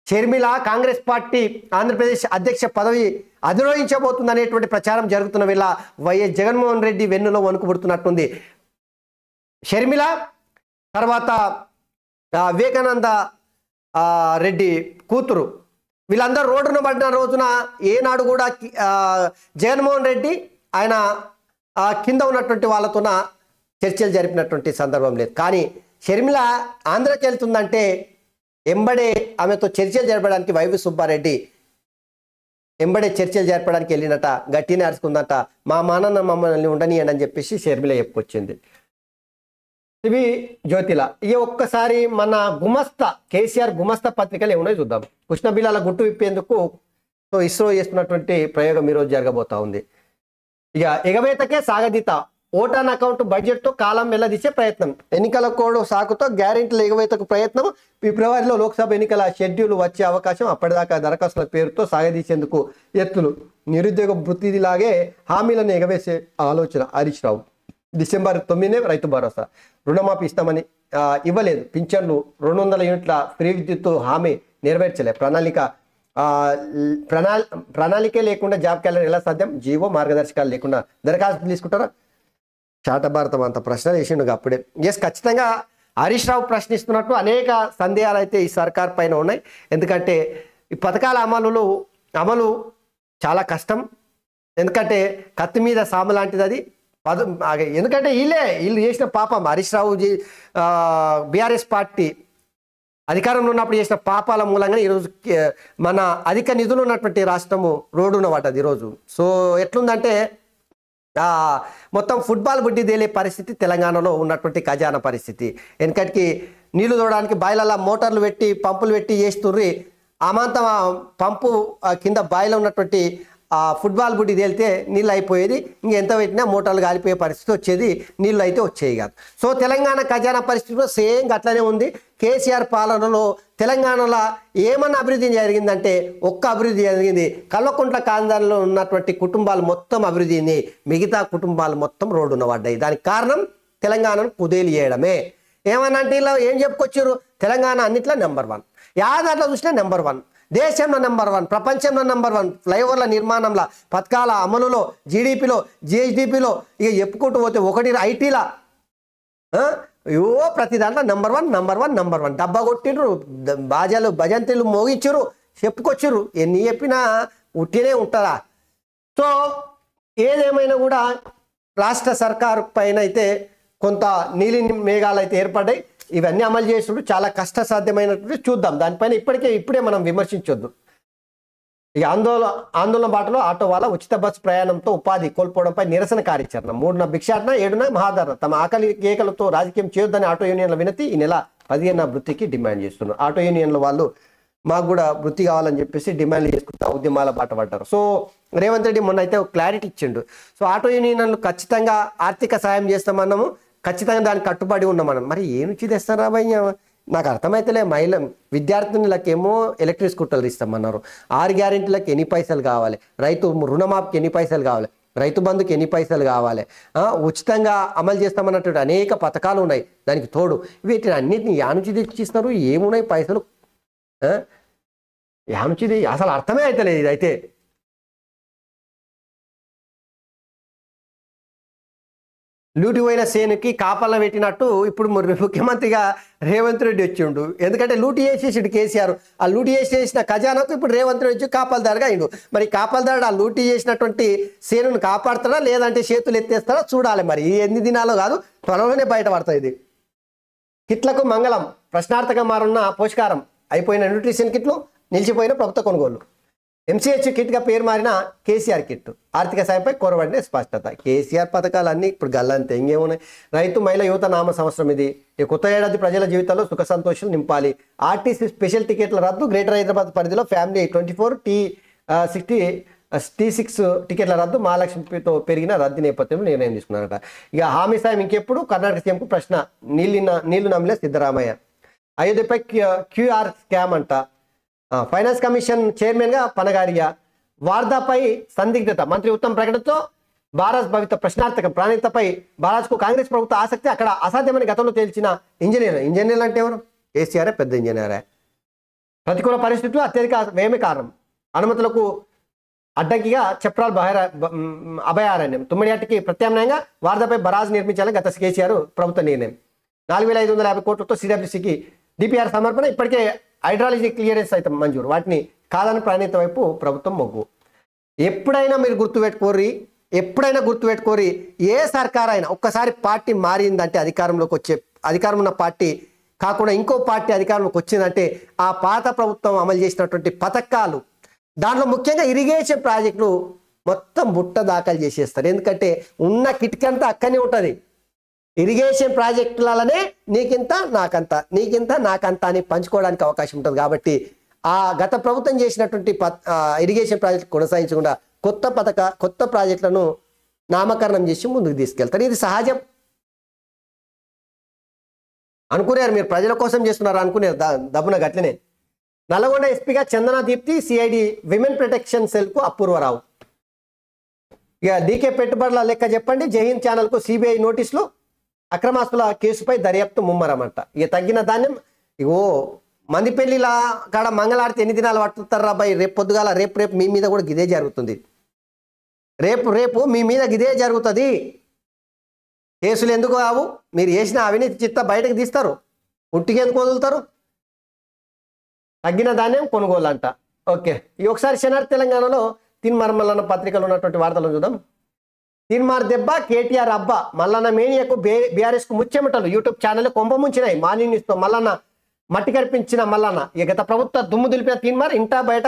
షర్మిల కాంగ్రెస్ పార్టీ ఆంధ్రప్రదేశ్ అధ్యక్ష పదవి అధిరోహించబోతుంది అనేటువంటి ప్రచారం జరుగుతున్న వేళ వైఎస్ జగన్మోహన్ రెడ్డి వెన్నులో వణుకుపుడుతున్నట్టుంది. షర్మిల తర్వాత వివేకానంద రెడ్డి కూతురు వీళ్ళందరూ రోడ్డున పడిన రోజున ఏనాడు కూడా జగన్మోహన్ రెడ్డి ఆయన కింద ఉన్నటువంటి వాళ్ళతోన చర్చలు జరిపినటువంటి సందర్భం లేదు. కానీ షర్మిల ఆంధ్రకి వెళ్తుందంటే ఎంబడే ఆమెతో చర్చలు జరపడానికి వైవి సుబ్బారెడ్డి ఎంబడే చర్చలు జరపడానికి వెళ్ళినట, గట్టినే అరుచుకుందట, మా మానన్న మమ్మల్ని ఉండనియండి అని చెప్పేసి షర్మిల చెప్పుకొచ్చింది. ఇవి జ్యోతిల. ఇక ఒక్కసారి మన గుమస్తా కేసీఆర్ గుమస్తా పత్రికలు ఏమున్నాయో చూద్దాం. కృష్ణబిలాల గుట్టు విప్పేందుకు సో ఇస్రో చేస్తున్నటువంటి ప్రయోగం ఈరోజు జరగబోతా ఉంది. ఇక ఎగవేతకే సాగదీత, ఓటాన్ అకౌంట్ బడ్జెట్తో కాలం వెల్లదీసే ప్రయత్నం, ఎన్నికల కోడ్ సాకుతో గ్యారెంటీల ఎగవేతకు ప్రయత్నం, ఫిబ్రవరిలో లోక్సభ ఎన్నికల షెడ్యూల్ వచ్చే అవకాశం, అప్పటిదాకా దరఖాస్తుల పేరుతో సాగదీసేందుకు ఎత్తులు, నిరుద్యోగ వృత్తిలాగే హామీలను ఎగవేసే ఆలోచన హరీష్ రావు. డిసెంబర్ 9 రైతు భరోసా, రుణమాఫీ ఇస్తామని ఇవ్వలేదు, పింఛన్లు 200 యూనిట్ల ఫ్రీ విద్యుత్ హామీ నెరవేర్చలే, ప్రణాళికే లేకుండా జాబ్ క్యాలెండర్ ఎలా సాధ్యం, జీవో మార్గదర్శకాలు లేకుండా దరఖాస్తు తీసుకుంటారా, చాట భారతం అంత ప్రశ్నలు వేసిండు అప్పుడే. ఎస్, ఖచ్చితంగా హరీష్ రావు ప్రశ్నిస్తున్నట్టు అనేక సందేహాలు అయితే ఈ సర్కార్ పైన ఉన్నాయి. ఎందుకంటే ఈ పథకాల అమలు చాలా కష్టం. ఎందుకంటే కత్తి మీద సాము లాంటిది అది. ఎందుకంటే వీళ్ళు చేసిన పాపం, హరీష్ రావు బీఆర్ఎస్ పార్టీ అధికారంలో ఉన్నప్పుడు చేసిన పాపాల మూలంగా ఈరోజు మన అధిక నిధులు ఉన్నటువంటి రాష్ట్రము రోడ్డున పడ్డది ఈరోజు. సో ఎట్లుందంటే మొత్తం ఫుట్బాల్ బుడ్డి తేలే పరిస్థితి తెలంగాణలో ఉన్నటువంటి ఖజానా పరిస్థితి. వెనకటికి నీళ్లు తోడడానికి బాయిలల్లో మోటార్లు పెట్టి పంపులు పెట్టి చేస్తుండ్రి. అమాంతం పంపు కింద బాయిలో ఉన్నటువంటి ఫుట్బాల్ బుడ్డి తేలితే నీళ్ళు అయిపోయేది. ఇంకెంత పెట్టినా మోటార్లు కాలిపోయే పరిస్థితి వచ్చేది, నీళ్ళు అయితే వచ్చేవి కాదు. సో తెలంగాణ ఖజానా పరిస్థితిలో సేమ్ అట్లనే ఉంది. కేసీఆర్ పాలనలో తెలంగాణలో ఏమన్నా అభివృద్ధి జరిగిందంటే ఒక్క అభివృద్ధి జరిగింది. కల్వకుంట్ల కాందాల్లో ఉన్నటువంటి కుటుంబాలు మొత్తం అభివృద్ధి అయింది, మిగతా కుటుంబాలు మొత్తం రోడ్డున పడ్డాయి. దానికి కారణం తెలంగాణను కుదేలు చేయడమే. ఏమన్నా అంటే ఇలా ఏం చెప్పుకొచ్చారు, తెలంగాణ అన్నిట్లో నెంబర్ 1, యాదాంట్లో చూసినా నెంబర్ 1, దేశంలో నెంబర్ 1, ప్రపంచంలో నెంబర్ 1, ఫ్లైఓవర్ల నిర్మాణంలో, పథకాల అమలులో, జీడిపిలో, జిఎస్డిపిలో, ఇక చెప్పుకుంటూ పోతే ఒకటి ఐటీలా ప్రతి దాంట్లో నెంబర్ 1. డబ్బా కొట్టిండ్రు, బాజాలు భజంతులు మోగించరు, చెప్పుకొచ్చారు. ఎన్ని చెప్పినా ఉట్టినే ఉంటుందా? సో ఏదేమైనా కూడా రాష్ట్ర సర్కారు పైన అయితే కొంత నీలి మేఘాలు అయితే ఏర్పడ్డాయి. ఇవన్నీ అమలు చేసినప్పుడు చాలా కష్టసాధ్యమైనటువంటి చూద్దాం. దానిపైన ఇప్పుడే మనం విమర్శించొద్దు. ఇక ఆందోళన బాటలో ఆటో వాళ్ళ ఉచిత బస్సు ప్రయాణంతో ఉపాధి కోల్పోవడంపై నిరసన కార్యాచరణ. 3న భిక్షాటన, 7న మహాధరణ. తమ ఆకలి కేకలతో రాజకీయం చేయొద్దని ఆటో యూనియన్ల వినతి. ఈ నెల 15న వృత్తికి డిమాండ్ చేస్తున్నారు. ఆటో యూనియన్ల వాళ్ళు మాకు కూడా వృత్తి కావాలని చెప్పేసి డిమాండ్లు చేసుకుంటా ఉద్యమాల బాట పడ్డారు. సో రేవంత్ రెడ్డి మొన్న అయితే ఒక క్లారిటీ ఇచ్చిండు. సో ఆటో యూనియన్లు ఖచ్చితంగా ఆర్థిక సాయం చేస్తామన్నాము, ఖచ్చితంగా దానికి కట్టుబడి ఉన్నామన్నాం. మరి ఏం నుంచి తెస్తారా భయ్య? నాకు అర్థమైతలే. విద్యార్థినులకేమో ఎలక్ట్రిక్ స్కూటర్లు ఇస్తామన్నారు. 6 గ్యారెంటీలకు ఎన్ని పైసలు కావాలి, రైతు రుణమాఫీకి ఎన్ని పైసలు కావాలి, రైతు బంధుకి ఎన్ని పైసలు కావాలి, ఉచితంగా అమలు చేస్తామన్నటువంటి అనేక పథకాలు ఉన్నాయి. దానికి తోడు వీటిని అన్నిటిని యానుంచి తెచ్చిస్తారు, ఏమున్నాయి పైసలు, యానుంచిది అసలు అర్థమే అవుతలేదు. ఇదైతే లూటి పోయిన సేనుకి కాపలా పెట్టినట్టు ఇప్పుడు ముఖ్యమంత్రిగా రేవంత్ రెడ్డి వచ్చిండు. ఎందుకంటే లూటి చేసేసాడు కేసీఆర్. ఆ లూటి చేసిన ఖజానాకు ఇప్పుడు రేవంత్ రెడ్డి వచ్చి కాపల్దారుగా అయిండు. మరి కాపల్దారుడు ఆ లూటి చేసినటువంటి సేనును కాపాడుతాడా లేదంటే చేతులు ఎత్తేస్తాడా చూడాలి. మరి ఎన్ని దినాలో కాదు, త్వరలోనే బయటపడతాయి. ఇది కిట్లకు మంగళం, ప్రశ్నార్థకంగా మారున్న పోషకారం, అయిపోయిన న్యూట్రిషన్ కిట్లు, నిలిచిపోయిన ప్రభుత్వ కొనుగోలు. ఎంసీహెచ్ కిట్గా పేరు మారిన కేసీఆర్ కిట్, ఆర్థిక సాయంపై కోరబడిన స్పష్టత. కేసీఆర్ పథకాలన్నీ ఇప్పుడు గల్లంతే, ఇంకేమున్నాయి. రైతు మహిళ యువత నామ సంవత్సరం ఇది. ఈ కొత్త ఏడాది ప్రజల జీవితాల్లో సుఖ సంతోషాలు నింపాలి. ఆర్టీసీ స్పెషల్ టికెట్ల రద్దు. గ్రేటర్ హైదరాబాద్ పరిధిలో ఫ్యామిలీ 24 T6 టికెట్ల రద్దు. మహాలక్ష్మితో పెరిగిన రద్దు నేపథ్యంలో నిర్ణయం తీసుకున్నారట. ఇక హామీ సాయం ఇంకెప్పుడు? కర్ణాటక సీఎంకు ప్రశ్న. నీళ్లు నమ్మిన సిద్ధరామయ్య. అయోధ్యపై క్యూఆర్ స్కామ్ అంట. ఫైనాన్స్ కమిషన్ చైర్మన్గా పనగారియా. వార్దాపై సందిగ్ధత. మంత్రి ఉత్తమ్ ప్రకటనతో భారత్ భవిత ప్రశ్నార్థకం. ప్రాణితపై భారత్కు కాంగ్రెస్ ప్రభుత్వ ఆసక్తి. అక్కడ అసాధ్యమని గతంలో తేల్చిన ఇంజనీర్లు అంటే ఎవరు? కేసీఆర్ పెద్ద ఇంజనీరే. ప్రతికూల పరిస్థితులు అత్యధిక వ్యయమే కారణం. అనుమతులకు అడ్డంకిగా చప్రాల్ అభయారణ్యం. తుమ్మిడియాటికి ప్రత్యామ్నాయంగా వార్దాపై బరాజ్ నిర్మించాలని గత కేసీఆర్ ప్రభుత్వ నిర్ణయం. 4550 కోట్లతో సిడబ్ల్యూసీకి డిపిఆర్ సమర్పణ. ఇప్పటికే హైడ్రాలజీ క్లియరెన్స్ అయితే మంజూరు. వాటిని కాదని ప్రాణిత వైపు ప్రభుత్వం మొగ్గు. ఎప్పుడైనా మీరు గుర్తుపెట్టుకోరి, ఏ సర్కార్ అయినా ఒక్కసారి పార్టీ మారిందంటే అధికారం ఉన్న పార్టీ కాకుండా ఇంకో పార్టీ అధికారంలోకి వచ్చిందంటే ఆ పాత ప్రభుత్వం అమలు చేసినటువంటి పథకాలు, దాంట్లో ముఖ్యంగా ఇరిగేషన్ ప్రాజెక్టులు మొత్తం బుట్ట దాఖలు చేసేస్తారు. ఎందుకంటే ఉన్న కిటికంతా అక్కనే ఉంటుంది. ఇరిగేషన్ ప్రాజెక్టులనే నీకింత నాకంత అని పంచుకోవడానికి అవకాశం ఉంటుంది. కాబట్టి ఆ గత ప్రభుత్వం చేసినటువంటి ఇరిగేషన్ ప్రాజెక్టు కొనసాగించకుండా కొత్త ప్రాజెక్టులను నామకరణం చేసి ముందుకు తీసుకెళ్తారు. ఇది సహజం అనుకునేరు. మీరు ప్రజల కోసం చేస్తున్నారు అనుకునేరు దబ్బున గట్లనే. నల్గొండ ఎస్పీగా Chandana Deepti, CID women protection సెల్కు అపూర్వరావు. ఇక డీకే పెట్టుబడుల లెక్క చెప్పండి. జైహింద్ ఛానల్కు సిబిఐ నోటీసులు. అక్రమాస్తుల కేసుపై దర్యాప్తు ముమ్మరమంట. ఇక తగ్గిన ధాన్యం. ఇగో మంది పెళ్లిలా కాడ మంగళాడితే ఎన్ని దినాలు పట్టుతారా బాయ్? రేపు పొద్దుగాల రేపు మీ మీద కూడా గిదే జరుగుతుంది. రేపు మీ మీద గిదే జరుగుతుంది. కేసులు ఎందుకు కావు? మీరు చేసిన అవినీతి చిత్త బయటకు తీస్తారు, ఉట్టికి ఎందుకు వదులుతారు? తగ్గిన ధాన్యం కొనుగోలు అంట. ఓకే, ఈ ఒకసారి శనార్ తెలంగాణలో తిన్మార్ మల్లన్న పత్రికలు ఉన్నటువంటి వార్తలను చూద్దాం. తిన్మార్ దెబ్బ, కేటీఆర్ అబ్బా, మల్లన్న మేనియాకు బీఆర్ఎస్కు ముచ్చెమటలు. యూట్యూబ్ ఛానల్ కొంప ముంచినాయి. మార్నింగ్ న్యూస్తో మల్లన్న మట్టి కనిపించిన మల్లన్న. గత ప్రభుత్వ దుమ్ము దులిపిన తిన్మార్ ఇంటా బయట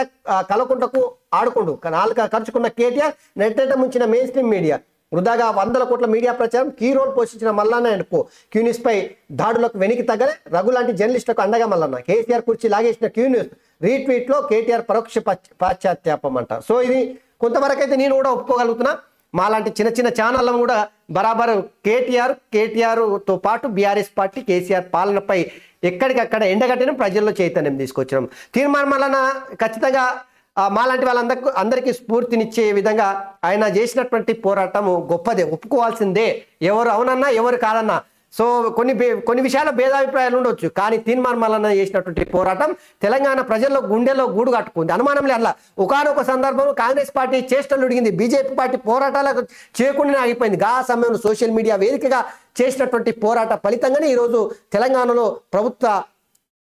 కలకుంటకు ఆడుకుండు. నాలుక ఖర్చుకున్న కేటీఆర్ నెట్టేట ముంచిన మెయిన్ స్ట్రీమ్ మీడియా. వృధాగా వందల కోట్ల మీడియా ప్రచారం కీ రోల్ పోషించిన మల్లన్న అండ్ కో క్యూన్యూస్ పై దాడులకు వెనక్కి తగ్గలే రఘు లాంటి జర్నలిస్టులకు అండగా మల్లన్న కేసీఆర్ కుర్చీ లాగేసిన క్యూన్యూస్ రీట్వీట్ లో కేటీఆర్ పరోక్ష పాశ్చాత్యాపం అంట. సో ఇది కొంతవరకు అయితే నేను కూడా ఒప్పుకోగలుగుతున్నా. మాలాంటి చిన్న చిన్న ఛానళ్ళను కూడా బరాబరు కేటీఆర్తో పాటు బీఆర్ఎస్ పార్టీ కేసీఆర్ పాలనపై ఎక్కడికక్కడ ఎండగట్టిన ప్రజల్లో చైతన్యం తీసుకొచ్చినాం. తీర్మానం వలన ఖచ్చితంగా మాలాంటి అందరికీ స్ఫూర్తినిచ్చే విధంగా ఆయన చేసినటువంటి పోరాటము గొప్పదే, ఒప్పుకోవాల్సిందే. ఎవరు అవునన్నా ఎవరు కాదన్నా. సో కొన్ని విషయాల్లో భేదాభిప్రాయాలు ఉండొచ్చు, కానీ తీర్మానం వలన చేసినటువంటి పోరాటం తెలంగాణ ప్రజల్లో గుండెలో గూడు కట్టుకుంది. అనుమానం లేదు. ఒకానొక సందర్భంలో కాంగ్రెస్ పార్టీ చేష్టలు ఉడిగింది, బీజేపీ పార్టీ పోరాటాలకు చేయకుండా ఆగిపోయింది. ఆ సమయంలో సోషల్ మీడియా వేదికగా చేసినటువంటి పోరాట ఫలితంగానే ఈరోజు తెలంగాణలో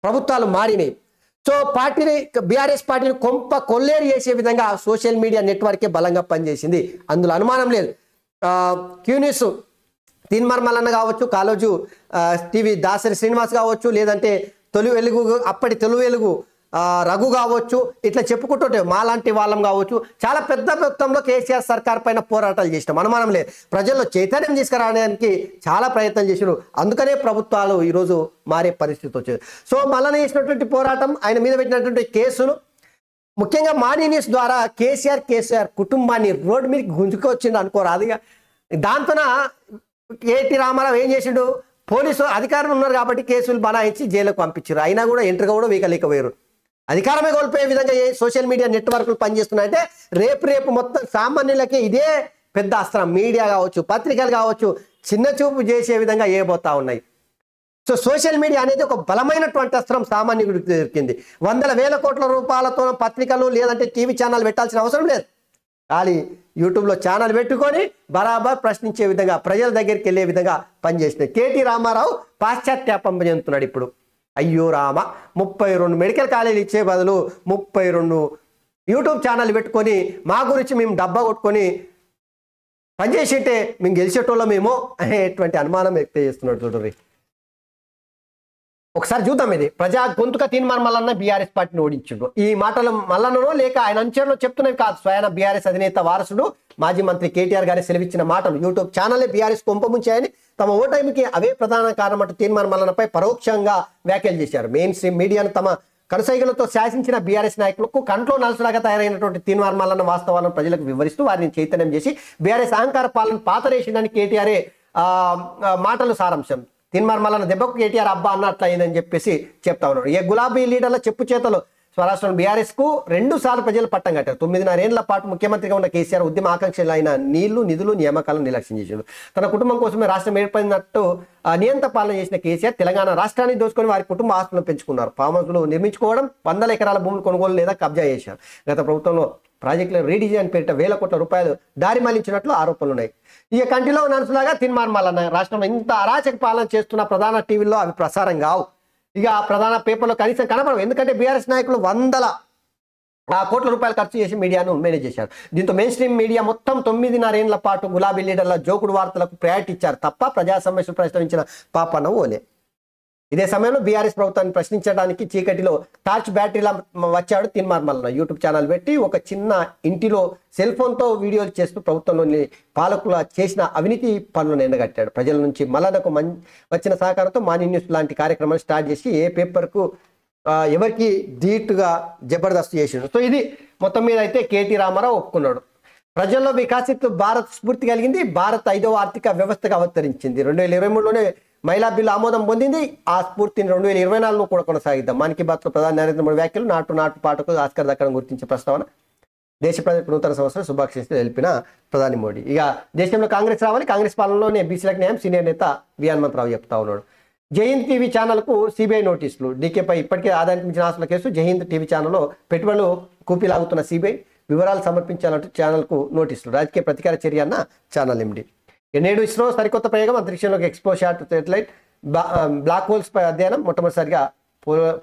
ప్రభుత్వాలు మారినాయి. సో పార్టీని బీఆర్ఎస్ పార్టీని కొంప కొల్లేరు చేసే విధంగా సోషల్ మీడియా నెట్వర్కే బలంగా పనిచేసింది, అందులో అనుమానం లేదు. క్యూన్యూస్ తీన్మార్ మల్లన్న కావచ్చు, కాలోజు టీవీ దాసరి శ్రీనివాస్ కావచ్చు, లేదంటే అప్పటి తొలి వెలుగు రఘు కావచ్చు, ఇట్లా చెప్పుకుంటుంటే మాలాంటి వాళ్ళం కావచ్చు, చాలా పెద్ద మొత్తంలో కేసీఆర్ సర్కార్ పైన పోరాటాలు చేసినాం, అనుమానం లేదు. ప్రజల్లో చైతన్యం తీసుకురావడానికి చాలా ప్రయత్నం చేసినారు, అందుకనే ప్రభుత్వాలు ఈరోజు మారే పరిస్థితి వచ్చేది. సో మల్లన్న చేసినటువంటి పోరాటం, ఆయన మీద పెట్టినటువంటి కేసులు, ముఖ్యంగా మార్నింగ్ న్యూస్ ద్వారా కేసీఆర్ కుటుంబాన్ని రోడ్డు మీద గుంజుకొచ్చిండు అనుకోరాదుగా. దాంతోన కేటీ రామారావు ఏం చేసిండు, పోలీసు అధికారులు ఉన్నారు కాబట్టి కేసులు బనాయించి జైలుకు పంపించారు. అయినా కూడా ఎంట్రీగా కూడా వీకలేకపోయారు. అధికారమే కోల్పోయే విధంగా సోషల్ మీడియా నెట్వర్క్లు పనిచేస్తున్నాయంటే రేపు మొత్తం సామాన్యులకి ఇదే పెద్ద అస్త్రం. మీడియా కావచ్చు, పత్రికలు కావచ్చు, చిన్న చూపు చేసే విధంగా ఏబోతా ఉన్నాయి. సో సోషల్ మీడియా అనేది ఒక బలమైనటువంటి అస్త్రం సామాన్యుడికి దొరికింది. వందల వేల కోట్ల రూపాయలతో పత్రికలు లేదంటే టీవీ ఛానల్ పెట్టాల్సిన అవసరం లేదు. ఖాళీ యూట్యూబ్లో ఛానల్ పెట్టుకొని బరాబర్ ప్రశ్నించే విధంగా ప్రజల దగ్గరికి వెళ్ళే విధంగా పనిచేసినాయి. కేటీ రామారావు పాశ్చాత్యాపం చెందుతున్నాడు ఇప్పుడు. అయ్యో రామ, 32 మెడికల్ కాలేజీలు ఇచ్చే బదులు 32 యూట్యూబ్ ఛానల్ పెట్టుకొని మా గురించి మేము డబ్బా కొట్టుకొని పనిచేసేటే మేము గెలిచేటోళ్ళమేమో అనేటువంటి అనుమానం వ్యక్తం చేస్తున్నాడు. చూడండి ఒకసారి చూద్దాం. ఇది ప్రజా గొంతుక తీర్మానం మల్లన్న బీఆర్ఎస్ పార్టీని ఓడించుడు. ఈ మాటలు మల్లన్ననో లేక ఆయన అనుచరులు చెప్తున్నవి కాదు, స్వయాన బీఆర్ఎస్ అధినేత వారసుడు మాజీ మంత్రి కేటీఆర్ గారి సెలవిచ్చిన మాటలు. యూట్యూబ్ ఛానలే బీఆర్ఎస్ కొంపముంచాయని, తమ ఓటమికి అవే ప్రధాన కారణం అంటూ తీర్మానం మల్లన్నపై పరోక్షంగా వ్యాఖ్యలు చేశారు. మెయిన్ స్ట్రీమ్ మీడియాను తమ కనుసైగలతో శాసించిన బీఆర్ఎస్ నాయకులకు కంట్లో నలుసులాగా తయారైనటువంటి తీర్మానం మల్లన్న వాస్తవాలను ప్రజలకు వివరిస్తూ వారిని చైతన్యం చేసి బీఆర్ఎస్ అహంకార పాలన పాతరేసిందని కేటీఆర్ మాటలు సారాంశం. తీన్మార్ మల్లన్న దెబ్బకు కేటీఆర్ అబ్బా అన్నట్లు అయిందని చెప్పేసి చెప్తా ఉన్నాడు. ఏ గులాబీ లీడర్ల చెప్పు చేతలు స్వరాష్ట్రం బీఆర్ఎస్ కు 2 సార్లు ప్రజలు పట్టం కట్టారు. 9.5 ఏళ్ల పాటు ముఖ్యమంత్రిగా ఉన్న కేసీఆర్ ఉద్యమ ఆకాంక్షలు అయిన నీళ్లు, నిధులు, నియామకాలను నిర్లక్ష్యం చేశాడు. తన కుటుంబం కోసమే రాష్ట్రం ఏర్పడినట్టు నియంత్ర పాలన చేసిన కేసీఆర్ తెలంగాణ రాష్ట్రాన్ని దోచుకొని వారి కుటుంబ ఆస్తులను పెంచుకున్నారు. ఫామ్ హౌస్లు నిర్మించుకోవడం, 100 ఎకరాల భూములు కొనుగోలు లేదా కబ్జా చేశారు. గత ప్రభుత్వంలో ప్రాజెక్టుల రీడిజైన్ పేరిట వేల కోట్ల రూపాయలు దారి మళ్లించినట్లు ఆరోపణలు ఉన్నాయి. ఇక కంటిలో నలుసులాగా తీర్మానం మల్లన్న రాష్ట్రం ఇంత అరాచక పాలన చేస్తున్న ప్రధాన టీవీల్లో అవి ప్రసారం కావు, ఇక ప్రధాన పేపర్లో కనీసం కనపడవు. ఎందుకంటే బీఆర్ఎస్ నాయకులు 100 కోట్ల రూపాయలు ఖర్చు చేసి మీడియాను మేనేజ్ చేశారు. దీంతో మెయిన్ స్ట్రీమ్ మీడియా మొత్తం 9.5 ఏళ్ల పాటు గులాబీ లీడర్ల జోకుడు వార్తలకు ప్రయారిటీ ఇచ్చారు తప్ప ప్రజా సమస్యలు ప్రస్తావించిన పాపన ఓలే. ఇదే సమయంలో బీఆర్ఎస్ ప్రభుత్వాన్ని ప్రశ్నించడానికి చీకటిలో టార్చ్ బ్యాటరీలా వచ్చాడు తీన్మార్ మల్లన్న. యూట్యూబ్ ఛానల్ పెట్టి ఒక చిన్న ఇంటిలో సెల్ ఫోన్తో వీడియోలు చేస్తూ ప్రభుత్వంలోని పాలకులు చేసిన అవినీతి పనులను ఎండగట్టాడు. ప్రజల నుంచి మల్లన్నకు వచ్చిన సహకారంతో మార్నింగ్ న్యూస్ లాంటి కార్యక్రమాలు స్టార్ట్ చేసి ఏ పేపర్కు ఎవరికి ధీటుగా జబర్దస్తు చేసాడు. సో ఇది మొత్తం మీద అయితే కేటీ రామారావు ఒప్పుకున్నాడు. ప్రజల్లో వికాసిత్ భారత్ స్ఫూర్తి కలిగింది. భారత్ 5వ ఆర్థిక వ్యవస్థగా అవతరించింది. 2023లోనే మహిళా బిల్లు ఆమోదం పొందింది. ఆ స్ఫూర్తిని 2024లో కూడా కొనసాగిద్దాం. మన్ కీ బాత్లో ప్రధాని నరేంద్ర మోడీ వ్యాఖ్యలు నాటు పాటకు ఆస్కార్ దక్కడం గుర్తించే ప్రస్తావన. దేశ ప్రజలకు నూతన సంవత్సరం శుభాకాంక్షలు తెలిపిన ప్రధాని మోడీ. ఇక దేశంలో కాంగ్రెస్ రావాలి, కాంగ్రెస్ పాలనలోనే బీసీలకు న్యాయం సీనియర్ నేత వి హనుమంతరావు చెప్తా ఉన్నాడు. జైహింద్ టీవీ ఛానల్కు సిబిఐ నోటీసులు. డీకేపై ఇప్పటికే ఆదాయానికి మించిన ఆస్తుల కేసు. జైహింద్ టీవీ ఛానల్లో పెట్టుబడులు కూపీలాగుతున్న సిబిఐ వివరాలు సమర్పించాలంటూ ఛానల్కు నోటీసులు. రాజకీయ ప్రతీకార చర్య అన్న ఛానల్ ఎండి. నేడు ఇస్రో సరికొత్త ప్రయోగం. అంతరిక్షంలోకి XPoSat satellite black holes పై అధ్యయనం. మొట్టమొదటిసారిగా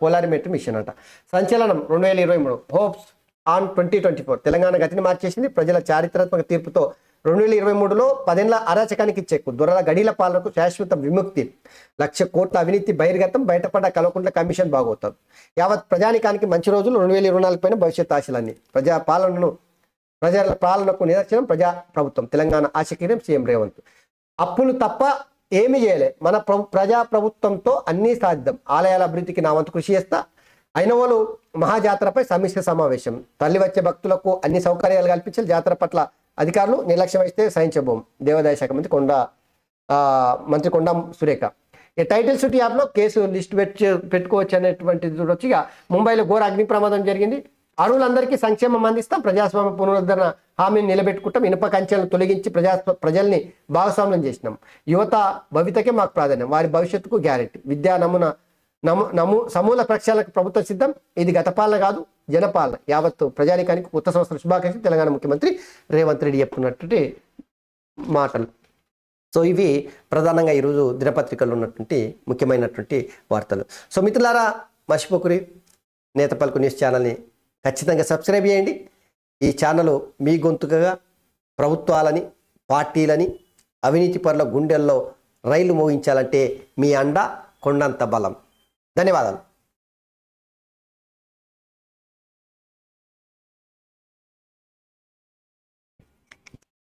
పోలారిమెట్రీ మిషన్ అంట. సంచలనం 2023 హోప్స్ ఆన్ 2024. తెలంగాణ గతిని మార్చేసింది. ప్రజల చారిత్రాత్మక తీర్పుతో 2023లో 10 ఏళ్ల అరాచకానికి చెక్కు. దొరల గడీల పాలనకు శాశ్వత విముక్తి. 1,00,000 కోట్ల అవినీతి బహిర్గతం. బయటపడ్డ కల్వకుంట్ల కమిషన్ బాగోతాం. యావత్ ప్రజానికానికి మంచి రోజులు. 2024 పైన భవిష్యత్ ఆశలన్నీ. ప్రజా పాలనను ప్రజల పాలనకు నిదర్శనం ప్రజా ప్రభుత్వం, తెలంగాణ ఆశకీయం సీఎం రేవంత్. అప్పులు తప్ప ఏమి చేయలే, మన ప్రజా ప్రభుత్వంతో అన్నీ సాధ్యం. ఆలయాల అభివృద్ధికి నా వంతు కృషి చేస్తా. ఐనవోలు మహాజాతరపై సమీక్ష సమావేశం. తల్లి వచ్చే భక్తులకు అన్ని సౌకర్యాలు కల్పించాలి. జాతర పట్ల అధికారులు నిర్లక్ష్యం వహిస్తే సహించబోం. దేవాదాయ శాఖ మంత్రి కొండా సురేఖ. ఈ టైటిల్ సిటీ యాప్లో కేసు లిస్ట్ పెట్టుకోవచ్చు అనేటువంటిది చూడొచ్చు. ఇక ముంబైలో ఘోర అగ్ని ప్రమాదం జరిగింది. అరువులందరికీ సంక్షేమం అందిస్తాం, ప్రజాస్వామ్య పునరుద్ధరణ హామీని నిలబెట్టుకుంటాం, ఇనుప కంచెలను తొలగించి ప్రజల్ని భాగస్వామ్యం చేసినాం. యువత భవితకే మాకు ప్రాధాన్యం, వారి భవిష్యత్తుకు గ్యారెంటీ. విద్యా సమూల ప్రక్షాళనకు ప్రభుత్వం సిద్ధం. ఇది గత పాలన కాదు, జనపాలన. యావత్తు ప్రజానికానికి కొత్త సంవత్సరం శుభాకాంక్షలు తెలంగాణ ముఖ్యమంత్రి రేవంత్ రెడ్డి చెప్తున్నటువంటి మాటలు. సో ఇవి ప్రధానంగా ఈరోజు దినపత్రికల్లో ఉన్నటువంటి ముఖ్యమైనటువంటి వార్తలు. సో మిత్రులారా, మర్చిపోకురి నేత పలుకు న్యూస్ ఛానల్ని ఖచ్చితంగా సబ్స్క్రైబ్ చేయండి. ఈ ఛానల్ మీ గొంతుకగా ప్రభుత్వాలని, పార్టీలని, అవినీతి పరుల గుండెల్లో రైలు మోగించాలంటే మీ అండ కొండంత బలం. ధన్యవాదాలు.